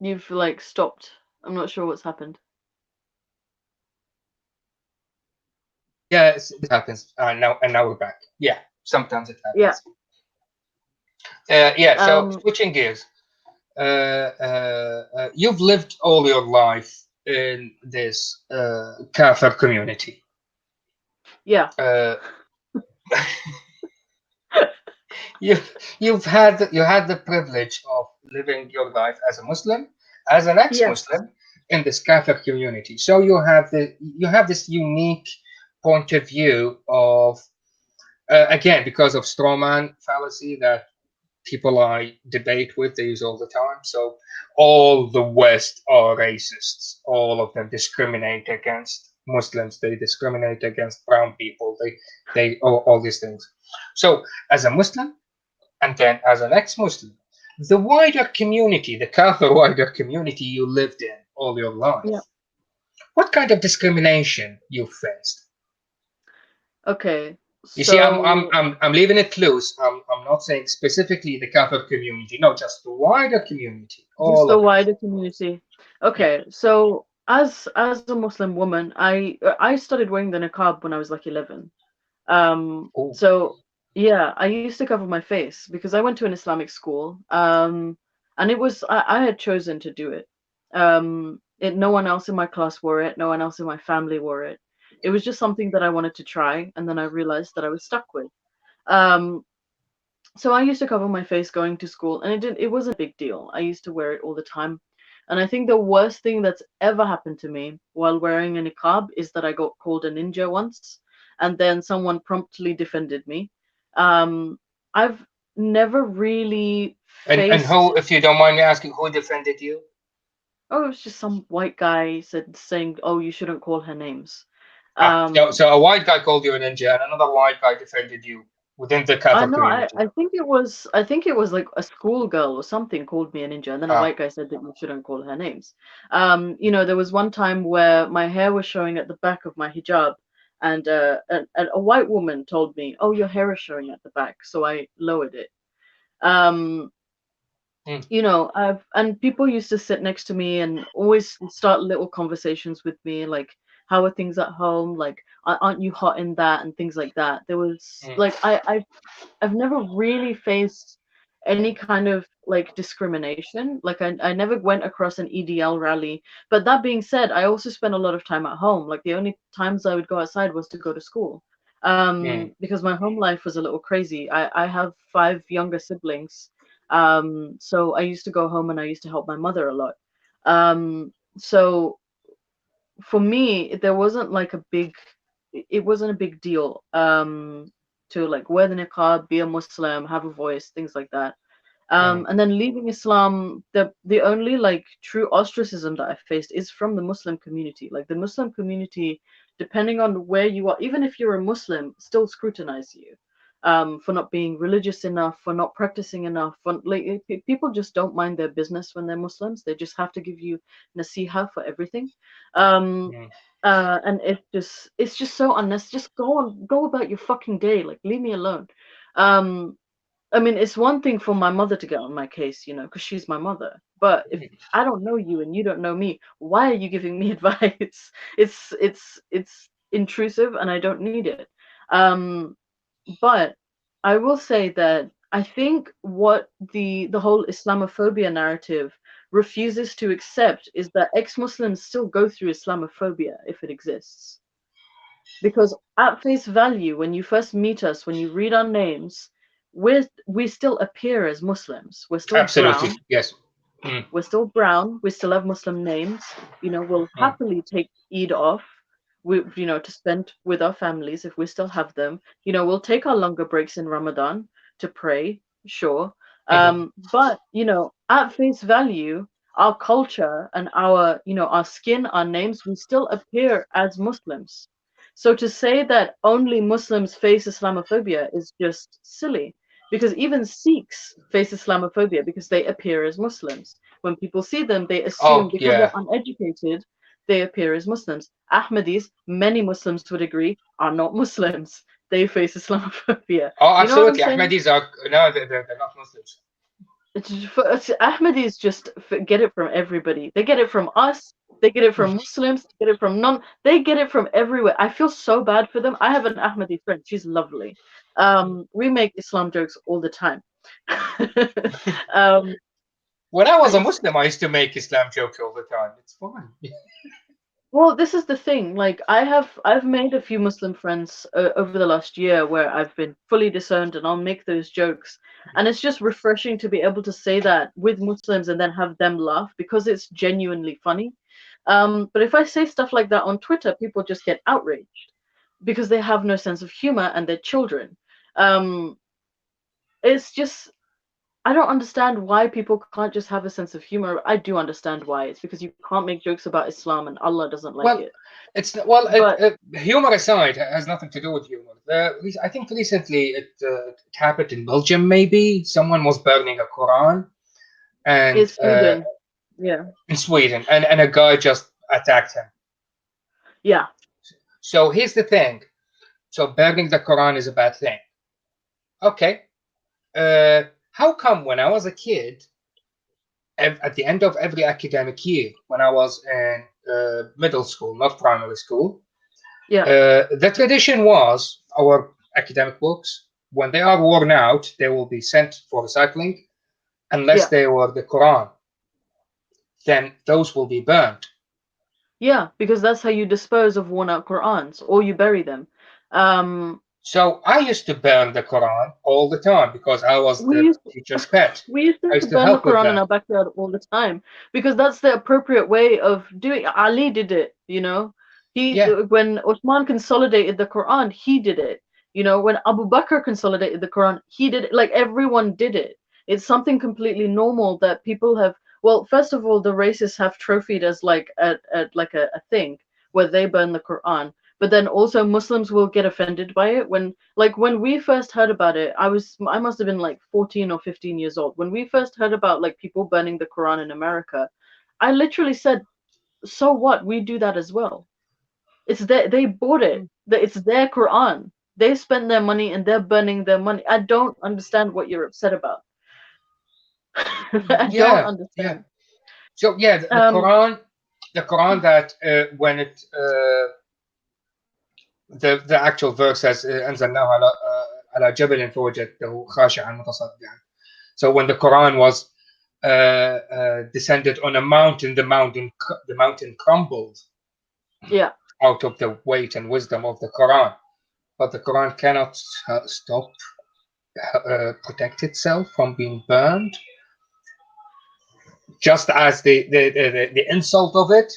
You've like stopped. I'm not sure what's happened. Yes, it happens. Now we're back. Yeah, sometimes it Yeah. happens. Yeah. So Um, switching gears, you've lived all your life in this kafir community. yeah, Uh, you you had the privilege of living your life as a Muslim, as an yes, ex-Muslim in this kafir community. So you have this unique point of view of again because of strawman fallacy that people I debate with, they use all the time. So all the West are racists. All of them discriminate against Muslims. They discriminate against brown people. They all these things. So as a Muslim, and then as an ex-Muslim, the wider community, the Kafir wider community you lived in all your yeah. life, what kind of discrimination you faced? Okay, You see, so I'm leaving it loose. I'm not saying specifically the Kafir community. No, just the wider community, just all the of it. wider community. Yeah. Okay, so as a Muslim woman, I started wearing the niqab when I was like 11. Oh. So yeah, I used to cover my face because I went to an Islamic school. And it was I had chosen to do it. No one else in my class wore it, no one else in my family wore it. It was just something that I wanted to try, and then I realized that I was stuck with. Um, so I used to cover my face going to school, and it wasn't a big deal. I used to wear it all the time. And I think the worst thing that's ever happened to me while wearing a niqab is that I got called a ninja once, and then someone promptly defended me. I've never really And faced. who, if you don't mind me asking, who defended you? Oh, it was just some white guy saying, "Oh, you shouldn't call her names." Ah, so, Um, so a white guy called you a ninja, and another white guy defended you within the I Kafir know. community. I think it was like a schoolgirl or something called me a ninja, and then a Ah. white guy said that you shouldn't call her names. There was one time where my hair was showing at the back of my hijab, and a white woman told me, "Oh, your hair is showing at the back," so I lowered it. Um, Hmm. I've and people used to sit next to me and always start little conversations with me, like, how are things at home? Like, aren't you hot in that? And things like that. There was Hmm. like I've never really faced any kind of like discrimination. Like I never went across an EDL rally. But that being said, I also spent a lot of time at home. Like the only times I would go outside was to go to school. Hmm. Because my home life was a little crazy. I have five younger siblings. So I used to go home and I used to help my mother a lot. So for me, there wasn't like it wasn't a big deal to like wear the niqab, be a Muslim, have a voice, things like that. Hmm. And then leaving Islam, the only like true ostracism that I faced is from the Muslim community. Like the Muslim community, depending on where you are, even if you're a Muslim, still scrutinize you for not being religious enough, for not practicing enough. For, like people just don't mind their business when they're Muslims. They just have to give you nasiha for everything. Um, Hmm. and it's just so unnecessary. Just go about your fucking day. Like leave me alone. Um, I mean, it's one thing for my mother to get on my case, because she's my mother. But if I don't know you and you don't know me, why are you giving me advice? It's intrusive and I don't need it. Um, but I will say that I think what the whole Islamophobia narrative refuses to accept is that ex-Muslims still go through Islamophobia if it exists. Because at face value, when you first meet us, when you read our names, we still appear as Muslims. We're still Absolutely, brown. yes. Hmm. We're still brown. We still have Muslim names. We'll Hmm. happily take Eid off. To spend with our families if we still have them. We'll take our longer breaks in Ramadan to pray, sure. Hmm. But at face value, our culture and our skin, our names, we still appear as Muslims. So to say that only Muslims face Islamophobia is just silly, because even Sikhs face Islamophobia because they appear as Muslims. When people see them, they assume Oh, because yeah. they're uneducated, they appear as Muslims. Ahmadis, many Muslims would agree, are not Muslims. They face Islamophobia. Oh, You know what I'm absolutely. saying? Ahmadis are no, they're not Muslims. Ahmadis just get it from everybody. They get it from us. They get it from Muslims. They get it from non. They get it from everywhere. I feel so bad for them. I have an Ahmadi friend. She's lovely. We make Islam jokes all the time. um, When I was a it's Muslim, I used to make Islam jokes all the time. It's fun. Well, this is the thing. Like, I've made a few Muslim friends over the last year where I've been fully disowned, and I'll make those jokes, and it's just refreshing to be able to say that with Muslims and then have them laugh because it's genuinely funny. But if I say stuff like that on Twitter, people just get outraged because they have no sense of humor and they're children. Um, it's just I don't understand why people can't just have a sense of humor. I do understand why. It's because you can't make jokes about Islam and Allah doesn't like Well, it. But humor aside, it has nothing to do with humor. I think recently it happened in Belgium. Maybe someone was burning a Quran, and it's Sweden. Yeah. in Sweden, and a guy just attacked him. Yeah. So here's the thing. So burning the Quran is a bad thing. Okay. How come when I was a kid, at the end of every academic year, when I was in middle school, not primary school, Yeah. the tradition was our academic books, when they are worn out, they will be sent for recycling, unless Yeah. they were the Quran. Then those will be burned. Yeah, because that's how you dispose of worn out Qurans, or you bury them. Um, So I used to burn the Quran all the time because I was we the used teacher's pet. we used I to used to burn the help with Quran in that. our backyard all the time because that's the appropriate way of doing. Ali did it, you know. Yeah, When Uthman consolidated the Quran, he did it. You know, when Abu Bakr consolidated the Quran, he did it. Like everyone did it. It's something completely normal that people have. Well, first of all, the racists have trophied as like a thing where they burn the Quran, but then also Muslims will get offended by it when we first heard about it. I must have been like 14 or 15 years old when we first heard about like people burning the Quran in America. I literally said, so what, we do that as well. They bought it. It's their Quran. They spent their money and they're burning their money. I don't understand what you're upset about. I don't yeah, yeah. understand. So yeah, um the Quran that when it the actual verse says أنزلناه على جبل فوجدته خاشعا متصدعا. So when the Quran was descended on a mountain, the mountain crumbled yeah. out of the weight and wisdom of the Quran. But the Quran cannot stop protect itself from being burned, just as the insult of it,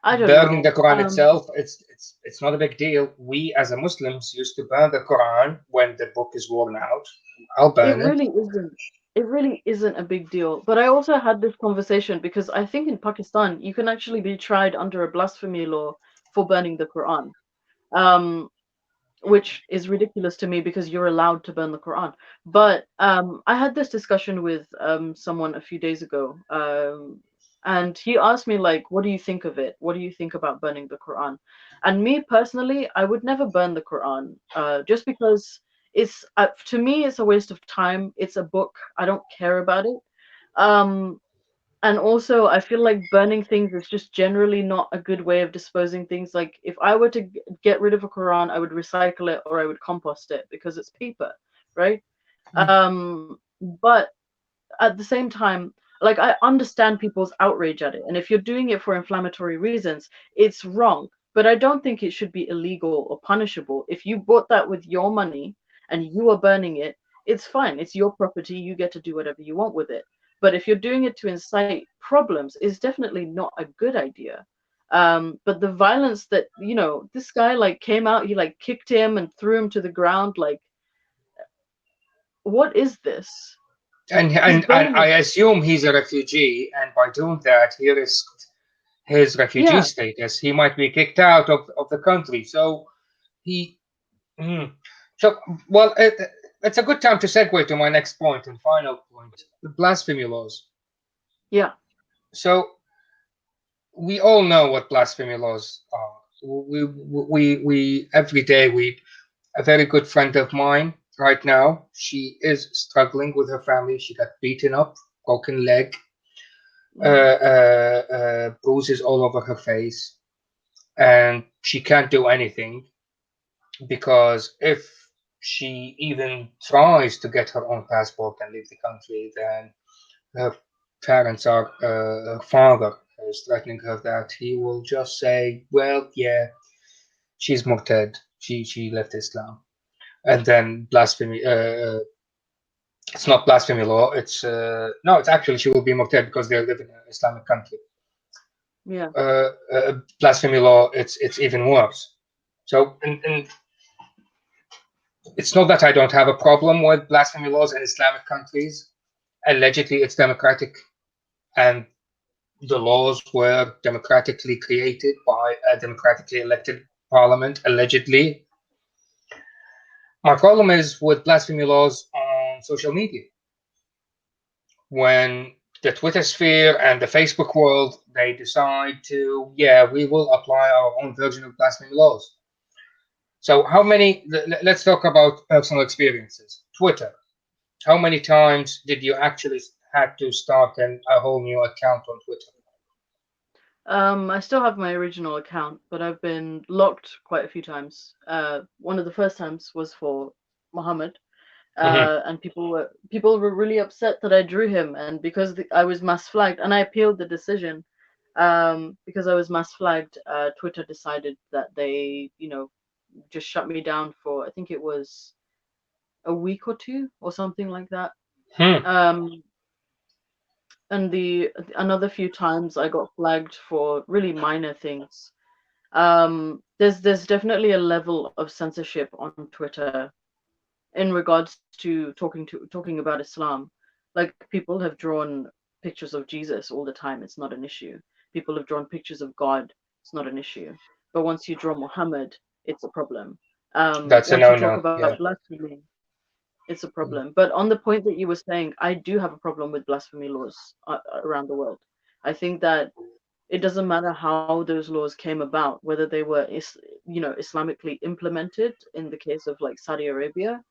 I don't burning know. the Quran itself, it's not a big deal. We as a Muslims used to burn the Quran when the book is worn out. I'll It burn it. really isn't. It really isn't a big deal. But I also had this conversation because I think in Pakistan you can actually be tried under a blasphemy law for burning the Quran. Um, which is ridiculous to me because you're allowed to burn the Quran. But I had this discussion with someone a few days ago, and he asked me like, "What do you think of it? What do you think about burning the Quran?" And me personally, I would never burn the Quran, just because it's to me it's a waste of time. It's a book. I don't care about it. Um, and also I feel like burning things is just generally not a good way of disposing things. Like if I were to get rid of a Quran, I would recycle it or I would compost it because it's paper, right? But at the same time, like I understand people's outrage at it, and if you're doing it for inflammatory reasons, it's wrong. But I don't think it should be illegal or punishable. If you bought that with your money and you are burning it, it's fine. It's your property. You get to do whatever you want with it. But if you're doing it to incite problems, it's definitely not a good idea. But the violence that, this guy like came out, he like kicked him and threw him to the ground. Like, what is this? He's And I burning. assume he's a refugee, and by doing that, he risked his refugee Yeah. status. He might be kicked out of the country. So he, mm. so well, it's a good time to segue to my next point and final point: the blasphemy laws. Yeah. So we all know what blasphemy laws are. We every day we a very good friend of mine right now. She is struggling with her family. She got beaten up, broken leg, Mm. bruises all over her face, and she can't do anything because if she even tries to get her own passport and leave the country, then her parents are, her father is threatening her that he will just say, well, yeah, she's murtad, she left Islam. And then blasphemy, it's not blasphemy law, it's, no, it's actually she will be murtad because they live in an Islamic country. Yeah. Blasphemy law, it's even worse. So, and it's not that I don't have a problem with blasphemy laws in Islamic countries. Allegedly, it's democratic, and the laws were democratically created by a democratically elected parliament, allegedly. My problem is with blasphemy laws on social media. When the Twitter sphere and the Facebook world, they decide to, yeah, we will apply our own version of blasphemy laws. So how many, let's talk about personal experiences. Twitter. How many times did you actually had to start a whole new account on Twitter? I still have my original account, but I've been locked quite a few times. One of the first times was for Muhammad, Hmm. and people were really upset that I drew him, and because I was mass flagged, and I appealed the decision. Because I was mass flagged, Twitter decided that they, just shut me down for, I think it was a week or two or something like that. Hmm. Um, and the another few times I got flagged for really minor things. There's definitely a level of censorship on Twitter in regards to talking about Islam. Like people have drawn pictures of Jesus all the time. It's not an issue. People have drawn pictures of God. It's not an issue. But once you draw Muhammad, it's a problem. That's a Once you talk no-no. about Yeah. blasphemy, it's a problem. But on the point that you were saying, I do have a problem with blasphemy laws around the world. I think that it doesn't matter how those laws came about, whether they were Islamically implemented in the case of like Saudi Arabia,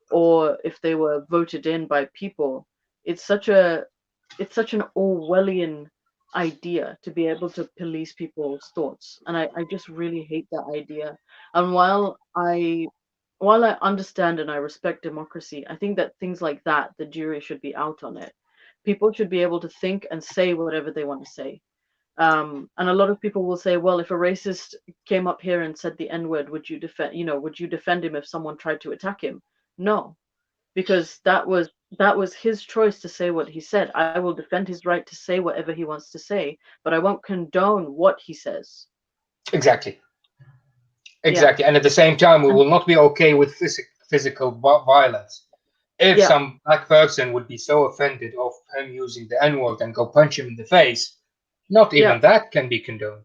or if they were voted in by people. It's such a it's such an Orwellian idea to be able to police people's thoughts, and I just really hate that idea. And while I understand and I respect democracy, I think that things like that, the jury should be out on it. People should be able to think and say whatever they want to say. And a lot of people will say, well, if a racist came up here and said the N word, would you defend him if someone tried to attack him? No, because that was his choice to say what he said. I will defend his right to say whatever he wants to say, but I won't condone what he says. Exactly. Yeah. Exactly. And at the same time, we And will not be okay with physical violence. If yeah, some black person would be so offended of him using the N-word and go punch him in the face, not yeah. even that can be condoned.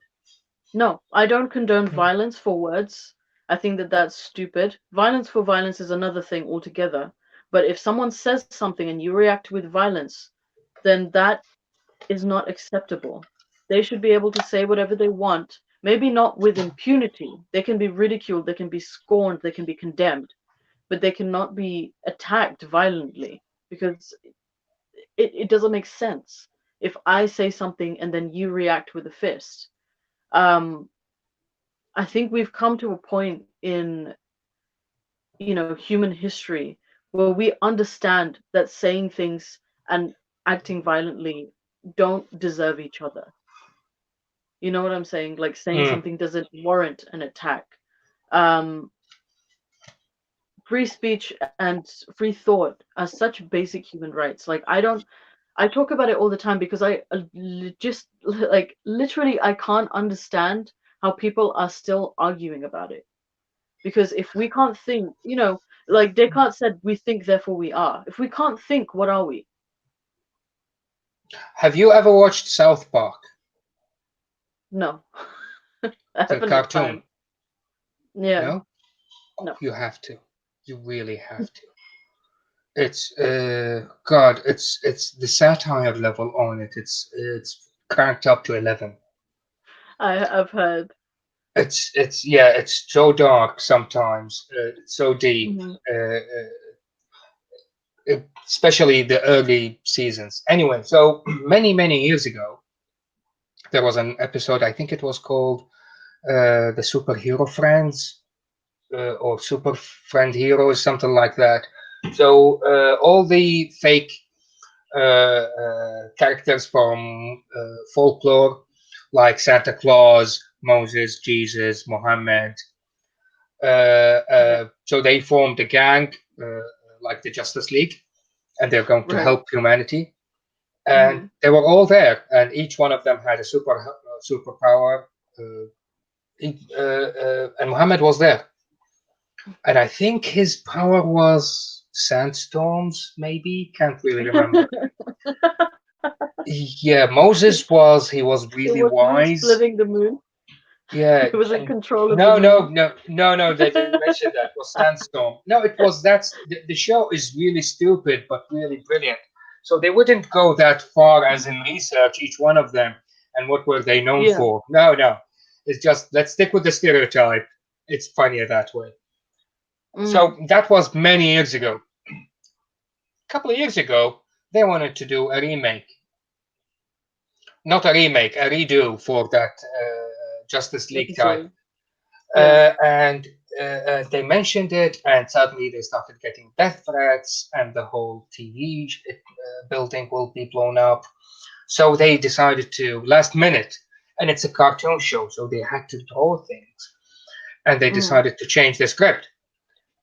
No, I don't condone Hmm. violence for words. I think that that's stupid. Violence for violence is another thing altogether. But if someone says something and you react with violence, then that is not acceptable. They should be able to say whatever they want, maybe not with impunity. They can be ridiculed, they can be scorned, they can be condemned, but they cannot be attacked violently because it doesn't make sense. If I say something and then you react with a fist, um, I think we've come to a point in human history where we understand that saying things and acting violently don't deserve each other. You know what I'm saying? Like saying Mm. something doesn't warrant an attack. Um, Free speech and free thought are such basic human rights. Like I talk about it all the time because I just like literally I can't understand how people are still arguing about it. Because if we can't think, like Descartes said, we think, therefore we are. If we can't think, what are we? Have you ever watched South Park, No, I the haven't had cartoon? time. Yeah, No? Oh, no. you have to. You really have to. It's God. It's the satire level on it. It's cranked up to 11. I've heard. It's yeah. It's so dark sometimes. So deep. Hmm. Especially the early seasons. Anyway, so many years ago, there was an episode. I think it was called the Superhero Friends. or super friend heroes, something like that. So all the fake characters from folklore, like Santa Claus, Moses, Jesus, Muhammad. Right. So they formed a gang, like the Justice League, and they're going to Right. help humanity. And Hmm. they were all there, and each one of them had a superpower. And Muhammad was there, and I think his power was sandstorms, maybe, can't really remember. Yeah, Moses was, he was It really was moon wise. splitting the moon. Yeah, It was in and control of the no, moon. no, no, no, no, they didn't mention that. It was Sandstorm. No, it was that's the show is really stupid but really brilliant. So they wouldn't go that far as in research each one of them and what were they known Yeah. for. No, no. It's just let's stick with the stereotype. It's funnier that way. Mm. So that was many years ago. A couple of years ago, they wanted to do a remake. Not a remake, a redo for that Justice League type. Episode. Yeah. And they mentioned it, and suddenly they started getting death threats, and the whole TV building will be blown up. So they decided to last minute, and it's a cartoon show, so they had to draw things, and they Mm. decided to change the script.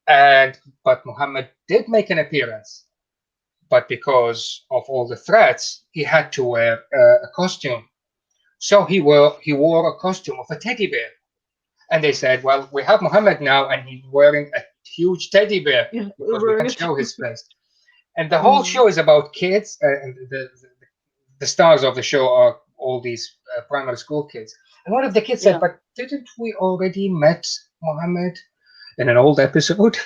And but Muhammad did make an appearance, but because of all the threats, he had to wear a costume. So he wore a costume of a teddy bear. And they said, well, we have Muhammad now, and he's wearing a huge teddy bear Yeah. because we Wearing can't a show teddy. his face. And the whole Mm. show is about kids, and the stars of the show are all these primary school kids. And one of the kids said, Yeah. but didn't we already met Muhammad in an old episode?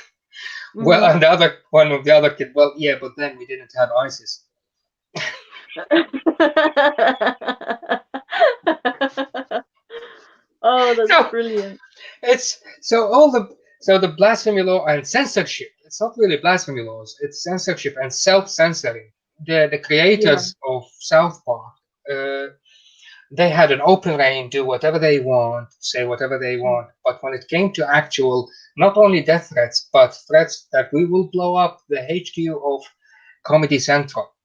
Well, Mm. and the other one of the other kid, well, yeah, but then we didn't have ISIS. Oh, that's So brilliant. it's so the blasphemy law and censorship. It's not really blasphemy laws. It's censorship and self-censoring. The Yeah. creators of South Park, uh, they had an open reign, do whatever they want, say whatever they Mm. want. But when it came to actual, not only death threats, but threats that we will blow up the HQ of Comedy Central,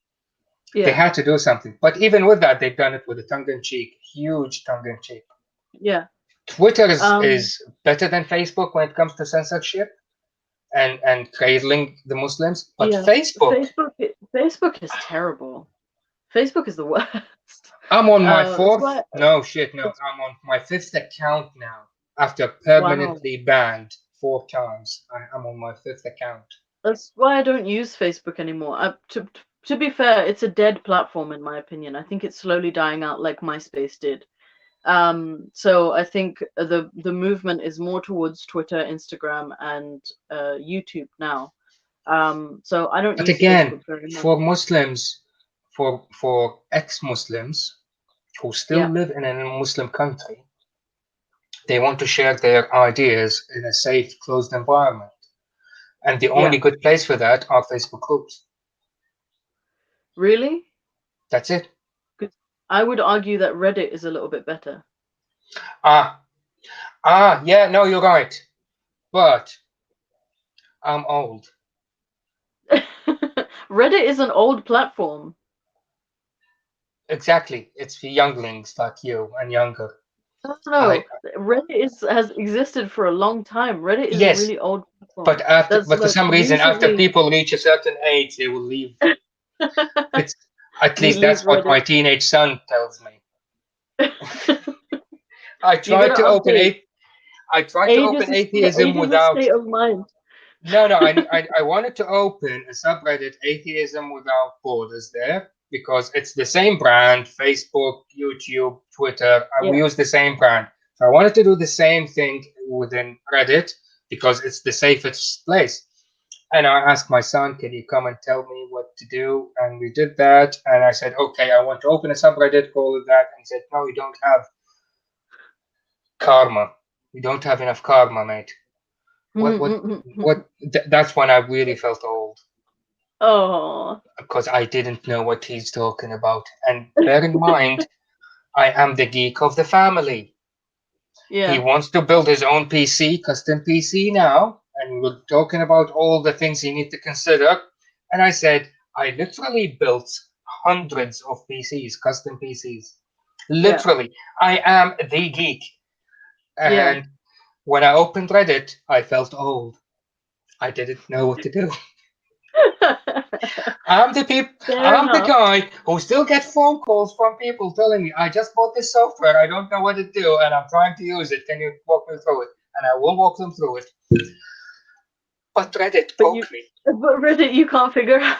they Yeah. had to do something. But even with that, they've done it with a tongue-in-cheek, huge tongue-in-cheek. Yeah. Twitter is, Um. is better than Facebook when it comes to censorship and cradling the Muslims. But Yeah. Facebook, Facebook is terrible. Facebook is the worst. I'm on my That's fourth. why No shit, no, it's I'm on my fifth account now. After wow. permanently banned 4 times, I'm on my fifth account. That's why I don't use Facebook anymore. To be fair, it's a dead platform in my opinion. I think it's slowly dying out like MySpace did. So I think the movement is more towards Twitter, Instagram, and YouTube now. So I don't But use again, Facebook very much. for Muslims, for ex-Muslims who still Yeah, live in a Muslim country, they want to share their ideas in a safe, closed environment. And the only yeah. good place for that are Facebook groups. Really? That's it. 'Cause I would argue that Reddit is a little bit better. Ah, yeah, no, you're right. But I'm old. Reddit is an old platform. Exactly. It's for younglings like you and younger. No, I no, Reddit has existed for a long time. Reddit is a Yes, really old platform. but after That's but for like some reason after recently people reach a certain age they will leave. It's at you least leave that's what my Reddit. teenage son tells me. I You're tried gonna to open update. a I tried to Age is open a atheism age is a without. state of mind. No, no, I wanted to open a subreddit, Atheism Without Borders, there because it's the same brand, Facebook, YouTube, Twitter. We Yeah. use the same brand. So I wanted to do the same thing within Reddit because it's the safest place. And I asked my son, can you come and tell me what to do? And we did that. And I said, okay, I want to open a subreddit, call it that. And he said, no, you don't have karma. You don't have enough karma, mate. That's when I really felt old Oh. because I didn't know what he's talking about. And bear in mind, I am the geek of the family. He Yeah. wants to build his own PC, custom PC now, and we're talking about all the things you need to consider. And I said, I literally built hundreds of PCs, custom PCs. Yeah. Literally, I am the geek. Yeah. And when I opened Reddit, I felt old. I didn't know what to do. I'm the Fair I'm the enough. guy who still get phone calls from people telling me, I just bought this software, I don't know what to do, and I'm trying to use it. Can you walk me through it? And I will walk them through it. But Reddit But you, broke me. but Reddit, you can't figure out.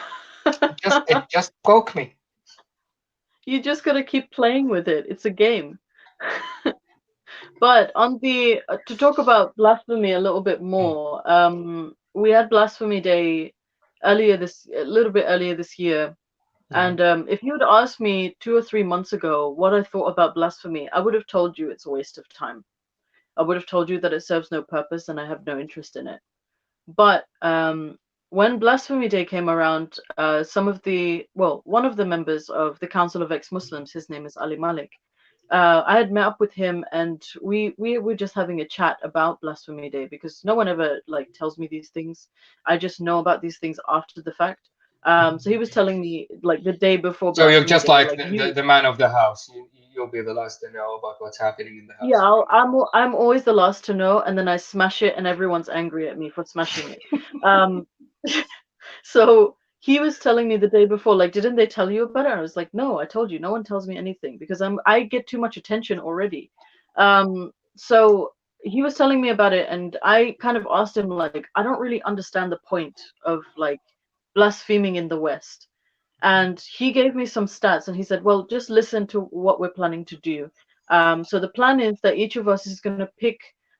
It just broke me. You just gotta keep playing with it. It's a game. But on the to talk about blasphemy a little bit Mm, more, we had Blasphemy Day a little bit earlier this year, mhm. and if you had asked me 2 or 3 months ago what I thought about blasphemy, I would have told you it's a waste of time. I would have told you that it serves no purpose and I have no interest in it. But when Blasphemy Day came around, one of the members of the Council of Ex-Muslims, his name is Ali Malik. I had met up with him, and we were just having a chat about Blasphemy Day because no one ever like tells me these things. I just know about these things after the fact. So he was telling me like the day before So you're Blasphemy just Day, like like you, the man of the house. You'll be the last to know about what's happening in the yeah, house. I'm always the last to know, and then I smash it, and everyone's angry at me for smashing it. Um, So he was telling me the day before, like, didn't they tell you about it? I was like, no, I told you, no one tells me anything because I get too much attention already. So he was telling me about it, and I kind of asked him, like, I don't really understand the point of like blaspheming in the West. And he gave me some stats, and he said, well, just listen to what we're planning to do. So the plan is that each of us is going to pick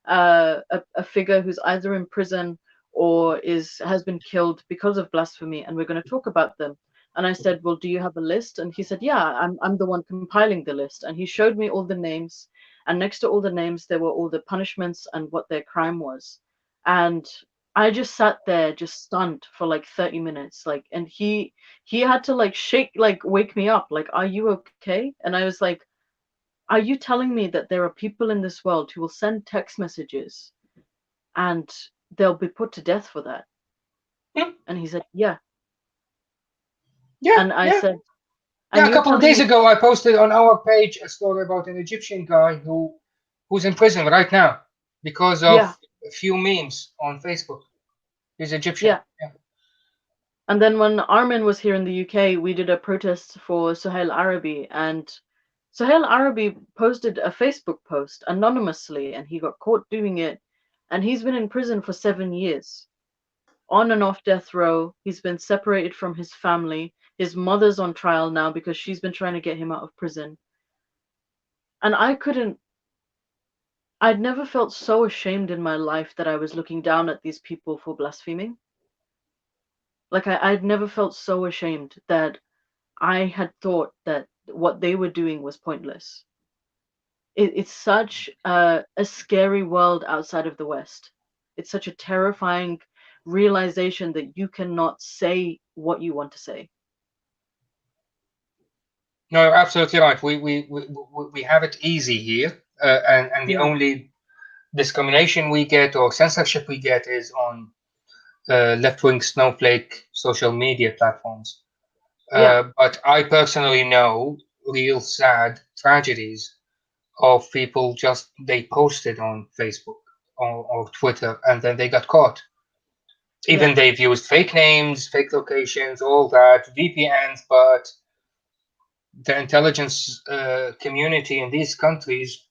a figure who's either in prison or is has been killed because of blasphemy, and we're going to talk about them. And I said, well, do you have a list? And he said, yeah, I'm the one compiling the list. And he showed me all the names, and next to all the names there were all the punishments and what their crime was. And I just sat there just stunned for like 30 minutes, like, and he had to like shake, like wake me up, like, are you okay? And I was like, are you telling me that there are people in this world who will send text messages and they'll be put to death for that? Hmm, And he said, yeah. yeah, And I yeah. said, Yeah, and a you're couple of telling days me, ago, I posted on our page a story about an Egyptian guy who's in prison right now because of yeah, a few memes on Facebook. He's Egyptian. yeah. Yeah. And then when Armin was here in the UK, we did a protest for Suhail Arabi, and Suhail Arabi posted a Facebook post anonymously, and he got caught doing it, and he's been in prison for 7 years. On and off death row. He's been separated from his family. His mother's on trial now because she's been trying to get him out of prison. And I'd never felt so ashamed in my life that I was looking down at these people for blaspheming. Like, I'd never felt so ashamed that I had thought that what they were doing was pointless. It's such a scary world outside of the West. It's such a terrifying realization that you cannot say what you want to say. No, you're absolutely right. We have it easy here, and the Yeah, only discrimination we get or censorship we get is on left-wing snowflake social media platforms. yeah, But I personally know real sad tragedies of people just they posted on Facebook or Twitter and then they got caught. yeah. Even they've used fake names, fake locations, all that, VPNs, but the intelligence community in these countries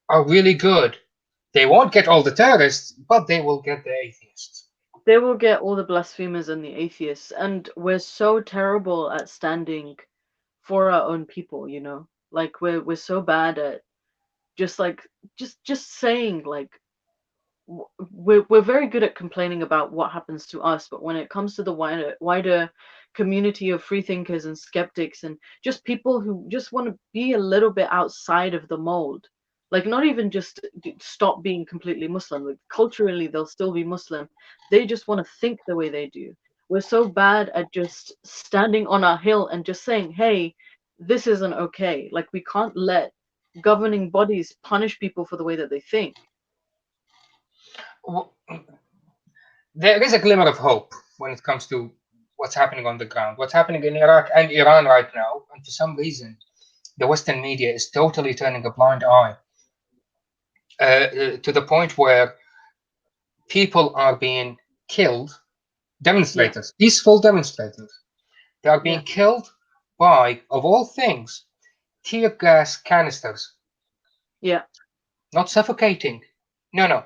are really good. They won't get all the terrorists, but they will get the atheists. They will get all the blasphemers and the atheists, and we're so terrible at standing for our own people, you know? Like we're so bad at just like just saying like we're very good at complaining about what happens to us, but when it comes to the wider community of free thinkers and skeptics and just people who just want to be a little bit outside of the mold, like not even just stop being completely Muslim, like culturally they'll still be Muslim, they just want to think the way they do. We're so bad at just standing on our hill and just saying, hey, this isn't okay. Like we can't let governing bodies punish people for the way that they think. There is a glimmer of hope when it comes to what's happening on the ground, what's happening in Iraq and Iran right now. And for some reason, the Western media is totally turning a blind eye to the point where people are being killed, demonstrators, peaceful demonstrators. They are being killed by, of all things, tear gas canisters. Yeah. Not suffocating. No.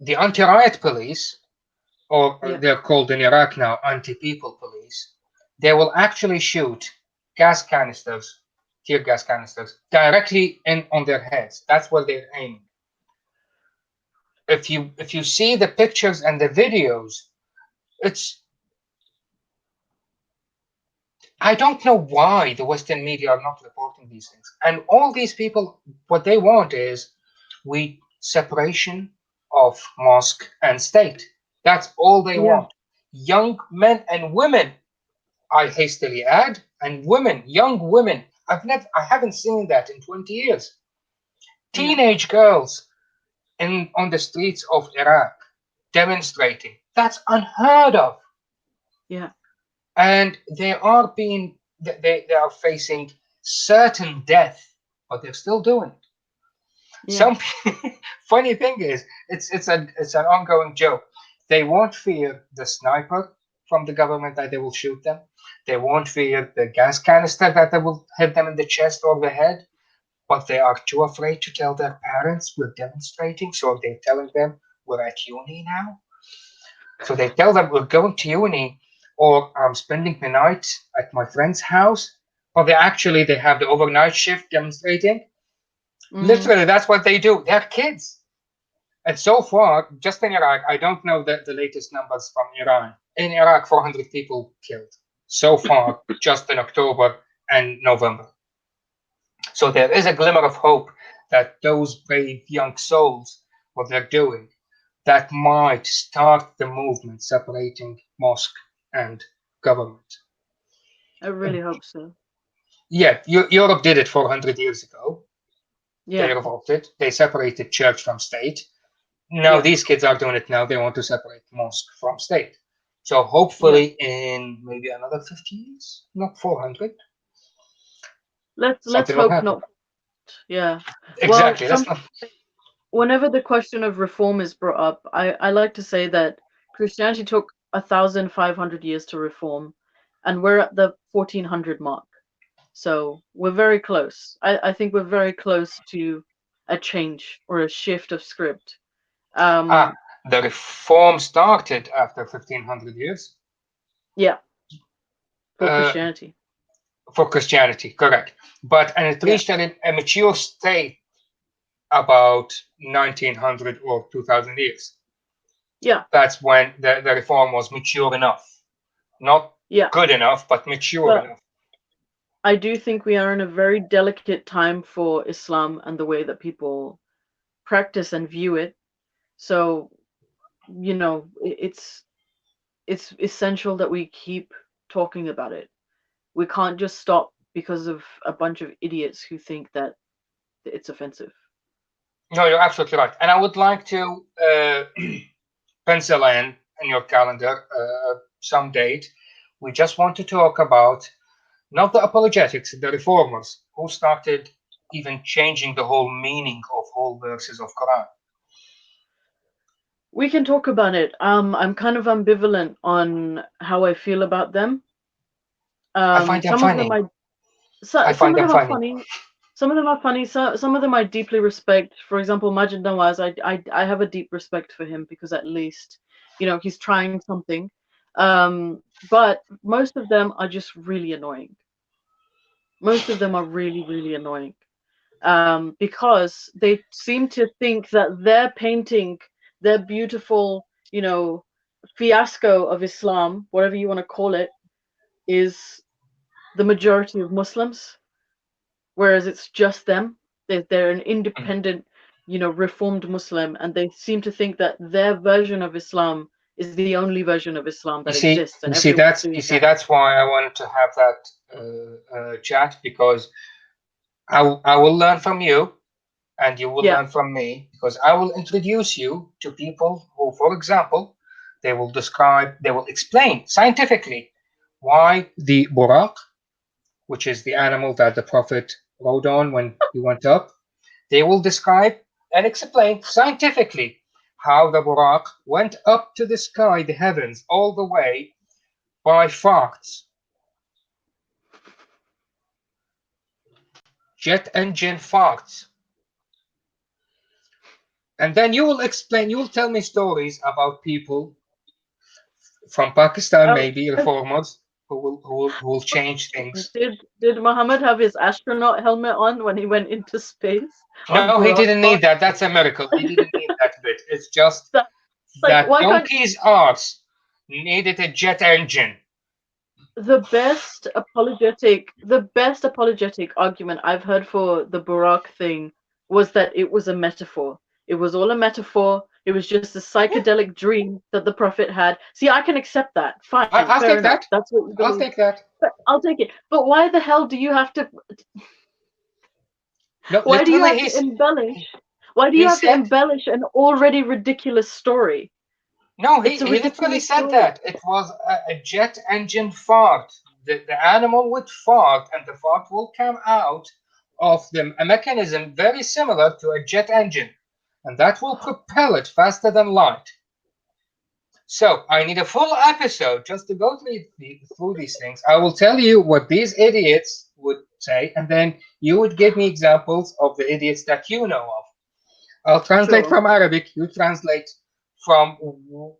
The anti-riot police, or they're called in Iraq now anti-people police, they will actually shoot gas canisters, tear gas canisters, directly in on their heads. That's where they're aiming. If you see the pictures and the videos, I don't know why the Western media are not reporting these things. And all these people, what they want is separation of mosque and state. That's all they want. Young men and women, I hastily add, and women, young women. I haven't seen that in 20 years. Teenage girls on the streets of Iraq demonstrating. That's unheard of. Yeah. And they are facing certain death, but they're still doing it. Some funny thing is, it's an ongoing joke. They won't fear the sniper from the government that they will shoot them. They won't fear the gas canister that they will hit them in the chest or the head. But they are too afraid to tell their parents we're demonstrating, so they're telling them we're at uni now. So they tell them we're going to uni, or I'm spending the night at my friend's house, or they have the overnight shift demonstrating. Literally, that's what they do. They're kids. And so far, just in Iraq, I don't know the latest numbers from Iran. In Iraq, 400 people killed so far, just in October and November. So there is a glimmer of hope that those brave young souls, what they're doing, that might start the movement separating mosque and government. I really hope so. Yeah, Europe did it 400 years ago. Yeah. They revolted. They separated church from state. Now these kids are doing it now. They want to separate mosque from state. So hopefully in maybe another 50 years, not 400. Let's hope not. Yeah. Exactly. Well, whenever the question of reform is brought up, I like to say that Christianity took 1,500 years to reform, and we're at the 1400 mark. So we're very close. I think we're very close to a change or a shift of script. The reform started after 1,500 years. Yeah. For Christianity. For Christianity, correct. And it reached a mature state about 1900 or 2000 years. Yeah. That's when the reform was mature enough. Not good enough, but mature enough. I do think we are in a very delicate time for Islam and the way that people practice and view it. So, it's essential that we keep talking about it. We can't just stop because of a bunch of idiots who think that it's offensive. No, you're absolutely right. And I would like to pencil in your calendar some date. We just want to talk about not the apologetics, the reformers who started even changing the whole meaning of whole verses of Quran. We can talk about it. I'm kind of ambivalent on how I feel about them. I find them funny. Some of them are funny. Some of them are funny. Some of them I deeply respect. For example, Majid Nawaz, I have a deep respect for him because at least, he's trying something. But most of them are just really annoying. Most of them are really, really annoying. Because they seem to think that their painting, their beautiful, fiasco of Islam, whatever you want to call it, is the majority of Muslims, whereas it's just them. They're an independent, reformed Muslim, and they seem to think that their version of Islam is the only version of Islam that exists. And that's why I wanted to have that chat, because I will learn from you, and you will Yeah. learn from me, because I will introduce you to people who, for example, they will explain scientifically why the Buraq, which is the animal that the Prophet rode on when he went up, they will describe and explain scientifically how the Buraq went up to the sky, the heavens, all the way by farts, jet engine farts. And then you will explain, you will tell me stories about people from Pakistan, Um, maybe reformers, who will change things. did Muhammad have his astronaut helmet on when he went into space on No, he Buraq didn't Park? need that. That's a miracle. He didn't need that bit. It's just That, like, that why can't donkey's arse needed a jet engine. the best apologetic argument I've heard for the Buraq thing was that it was a metaphor. It was all a metaphor. It was just a Yeah, psychedelic dream that the prophet had. See, I can accept that. Fine, I'll fair take enough. that. That's what you I'll believe. take that. But I'll take it. But why the hell do you have to No, why do you literally, have to embellish? Why do you he have to said embellish an already ridiculous story? no. It's a He literally ridiculous said story. that it was a jet engine fart. The animal would fart, and the fart will come out of a mechanism very similar to a jet engine, and that will propel it faster than light. So I need a full episode just to go through these things. I will tell you what these idiots would say, and then you would give me examples of the idiots that you know of. I'll translate Sure. from Arabic. You translate from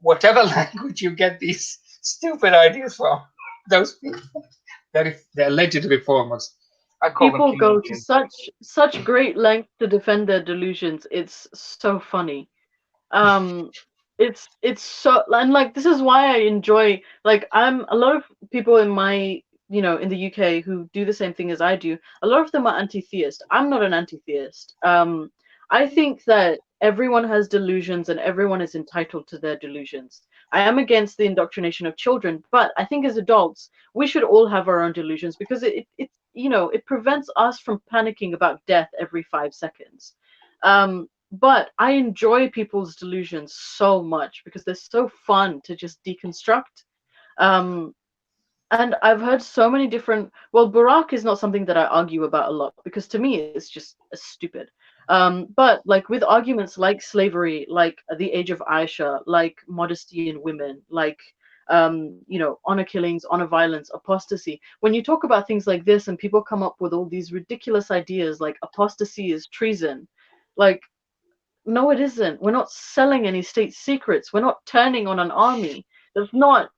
whatever language you get these stupid ideas from. Those people, the alleged reformers. I call them People go to comedians. such great lengths to defend their delusions. It's so funny. um it's so, and like, this is why I enjoy, like, I'm a lot of people in my, in the UK who do the same thing as I do. A lot of them are anti-theist. I'm not an anti-theist. I think that everyone has delusions and everyone is entitled to their delusions. I am against the indoctrination of children, but I think as adults we should all have our own delusions, because it prevents us from panicking about death every 5 seconds. But I enjoy people's delusions so much because they're so fun to just deconstruct. Um, and I've heard so many different. Well, Barack is not something that I argue about a lot because to me it's just stupid. But like with arguments like slavery, like the age of Aisha, like modesty in women, like honor killings, honor violence, apostasy. When you talk about things like this and people come up with all these ridiculous ideas like apostasy is treason, like, no, it isn't. We're not selling any state secrets. We're not turning on an army. There's not.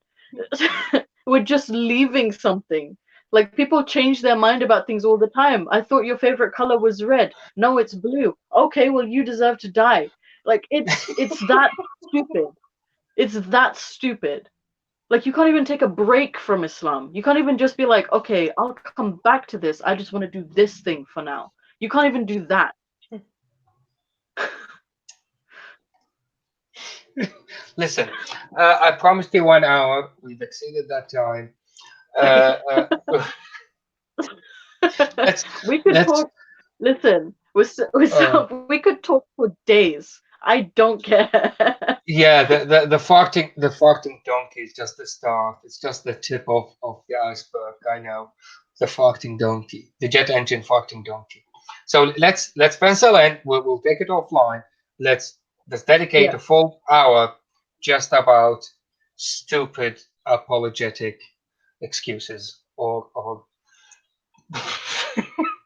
We're just leaving something. Like, people change their mind about things all the time. I thought your favorite color was red. No, it's blue. Okay, well, you deserve to die. Like, it's that stupid. It's that stupid. Like, you can't even take a break from Islam. You can't even just be like, okay, I'll come back to this. I just want to do this thing for now. You can't even do that. Listen, I promised you 1 hour. We've exceeded that time. Let's We could let's. talk. Listen, Uh, we could talk for days. I don't care. yeah, the farting donkey is just the start. It's just the tip of the iceberg. I know, the farting donkey, the jet engine farting donkey. So let's pencil in. We'll take it offline. Let's dedicate Yeah, a full hour just about stupid apologetic excuses or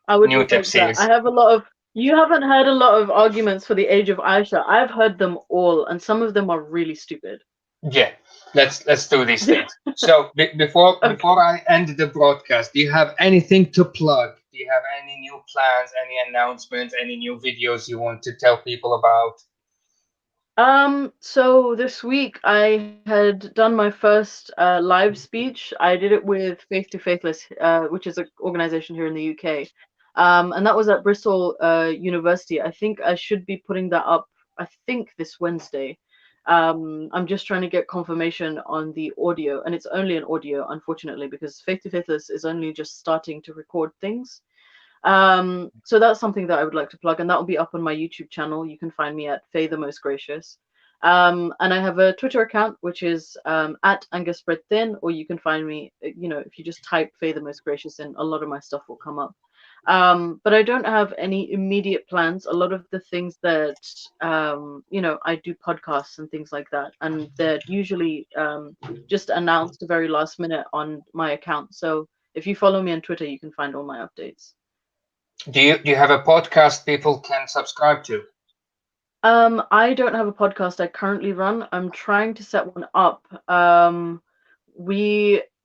I would new like that. I tipsies. have a lot of. You haven't heard a lot of arguments for the age of Aisha. I've heard them all, and some of them are really stupid. Yeah, let's do these things. So before Okay. I end the broadcast, do you have anything to plug? Do you have any new plans, any announcements, any new videos you want to tell people about? So this week I had done my first live speech. I did it with Faith to Faithless, which is an organization here in the UK. And that was at Bristol University. I think I should be putting that up, I think this Wednesday. I'm just trying to get confirmation on the audio, and it's only an audio, unfortunately, because Faith to Faithless is only just starting to record things. So that's something that I would like to plug, and that will be up on my YouTube channel. You can find me at Fay the Most Gracious. And I have a Twitter account, which is at Angus Spread Thin, or you can find me, if you just type Fay the Most Gracious in, a lot of my stuff will come up. But I don't have any immediate plans. A lot of the things that, I do podcasts and things like that, and they're usually just announced very last minute on my account. So if you follow me on Twitter, you can find all my updates. Do you have a podcast people can subscribe to? I don't have a podcast I currently run. I'm trying to set one up.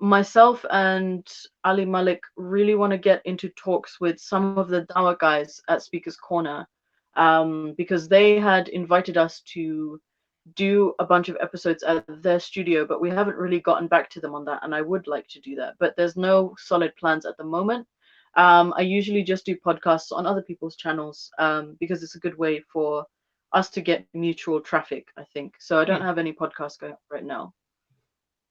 Myself and Ali Malik really want to get into talks with some of the Dawa guys at Speaker's Corner, because they had invited us to do a bunch of episodes at their studio, but we haven't really gotten back to them on that, and I would like to do that, but there's no solid plans at the moment. I usually just do podcasts on other people's channels, because it's a good way for us to get mutual traffic, I think. So I don't have any podcasts going on right now.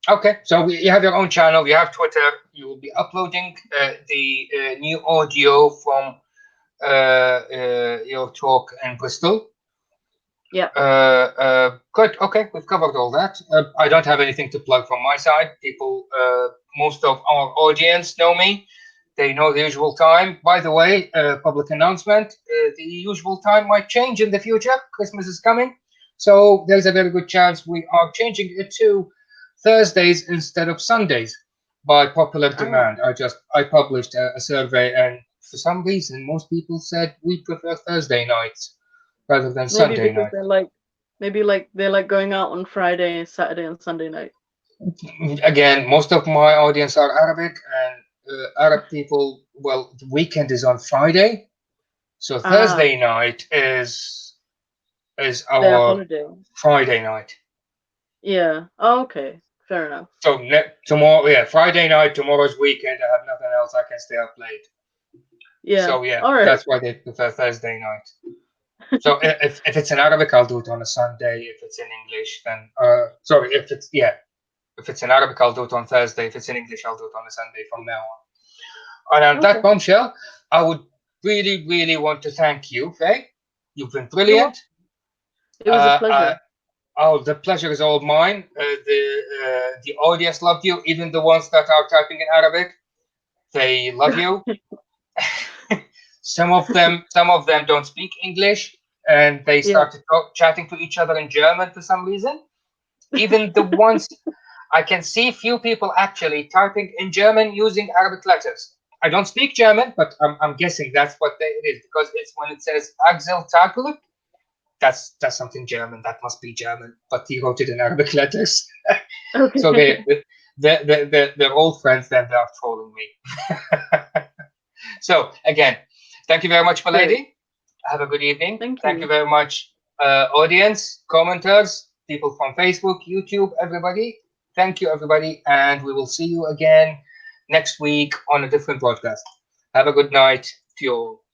Okay, so you have your own channel, you have Twitter, you will be uploading the new audio from your talk in Bristol. Yeah. Good. Okay, we've covered all that. I don't have anything to plug from my side. People, most of our audience know me. They know the usual time. By the way, public announcement: the usual time might change in the future. Christmas is coming, so there's a very good chance we are changing it to Thursdays instead of Sundays by popular demand. I published a survey, and for some reason, most people said we prefer Thursday nights rather than Maybe Sunday because night. they're like going out on Friday, Saturday, and Sunday night. Again, most of my audience are Arabic, and Arab people, well, the weekend is on Friday, so Thursday night is Their our holiday. Friday night. Yeah. Oh, okay. Fair enough. So tomorrow, yeah, Friday night, tomorrow's weekend. I have nothing else. I can stay up late. Yeah. So yeah, all right. that's why they prefer Thursday night. So if it's in Arabic, I'll do it on a Sunday. If it's in English, then sorry, if it's in Arabic, I'll do it on Thursday. If it's in English, I'll do it on a Sunday from now on. And on that bombshell, I would really, really want to thank you, Faye. You've been brilliant. It was a pleasure. The pleasure is all mine. The audience loved you, even the ones that are typing in Arabic. They love you. Some of them don't speak English, and they started chatting to each other in German for some reason. Even the ones I can see few people actually typing in German using Arabic letters. I don't speak German, but I'm guessing that's what it is, because it's when it says Axel Tagler, that's something German. That must be German, but he wrote it in Arabic letters. Okay. So they're old friends, then they are trolling me. So again, thank you very much, Milady. Have a good evening. Thank you very much, audience, commenters, people from Facebook, YouTube, everybody. Thank you, everybody, and we will see you again next week on a different broadcast. Have a good night to you all.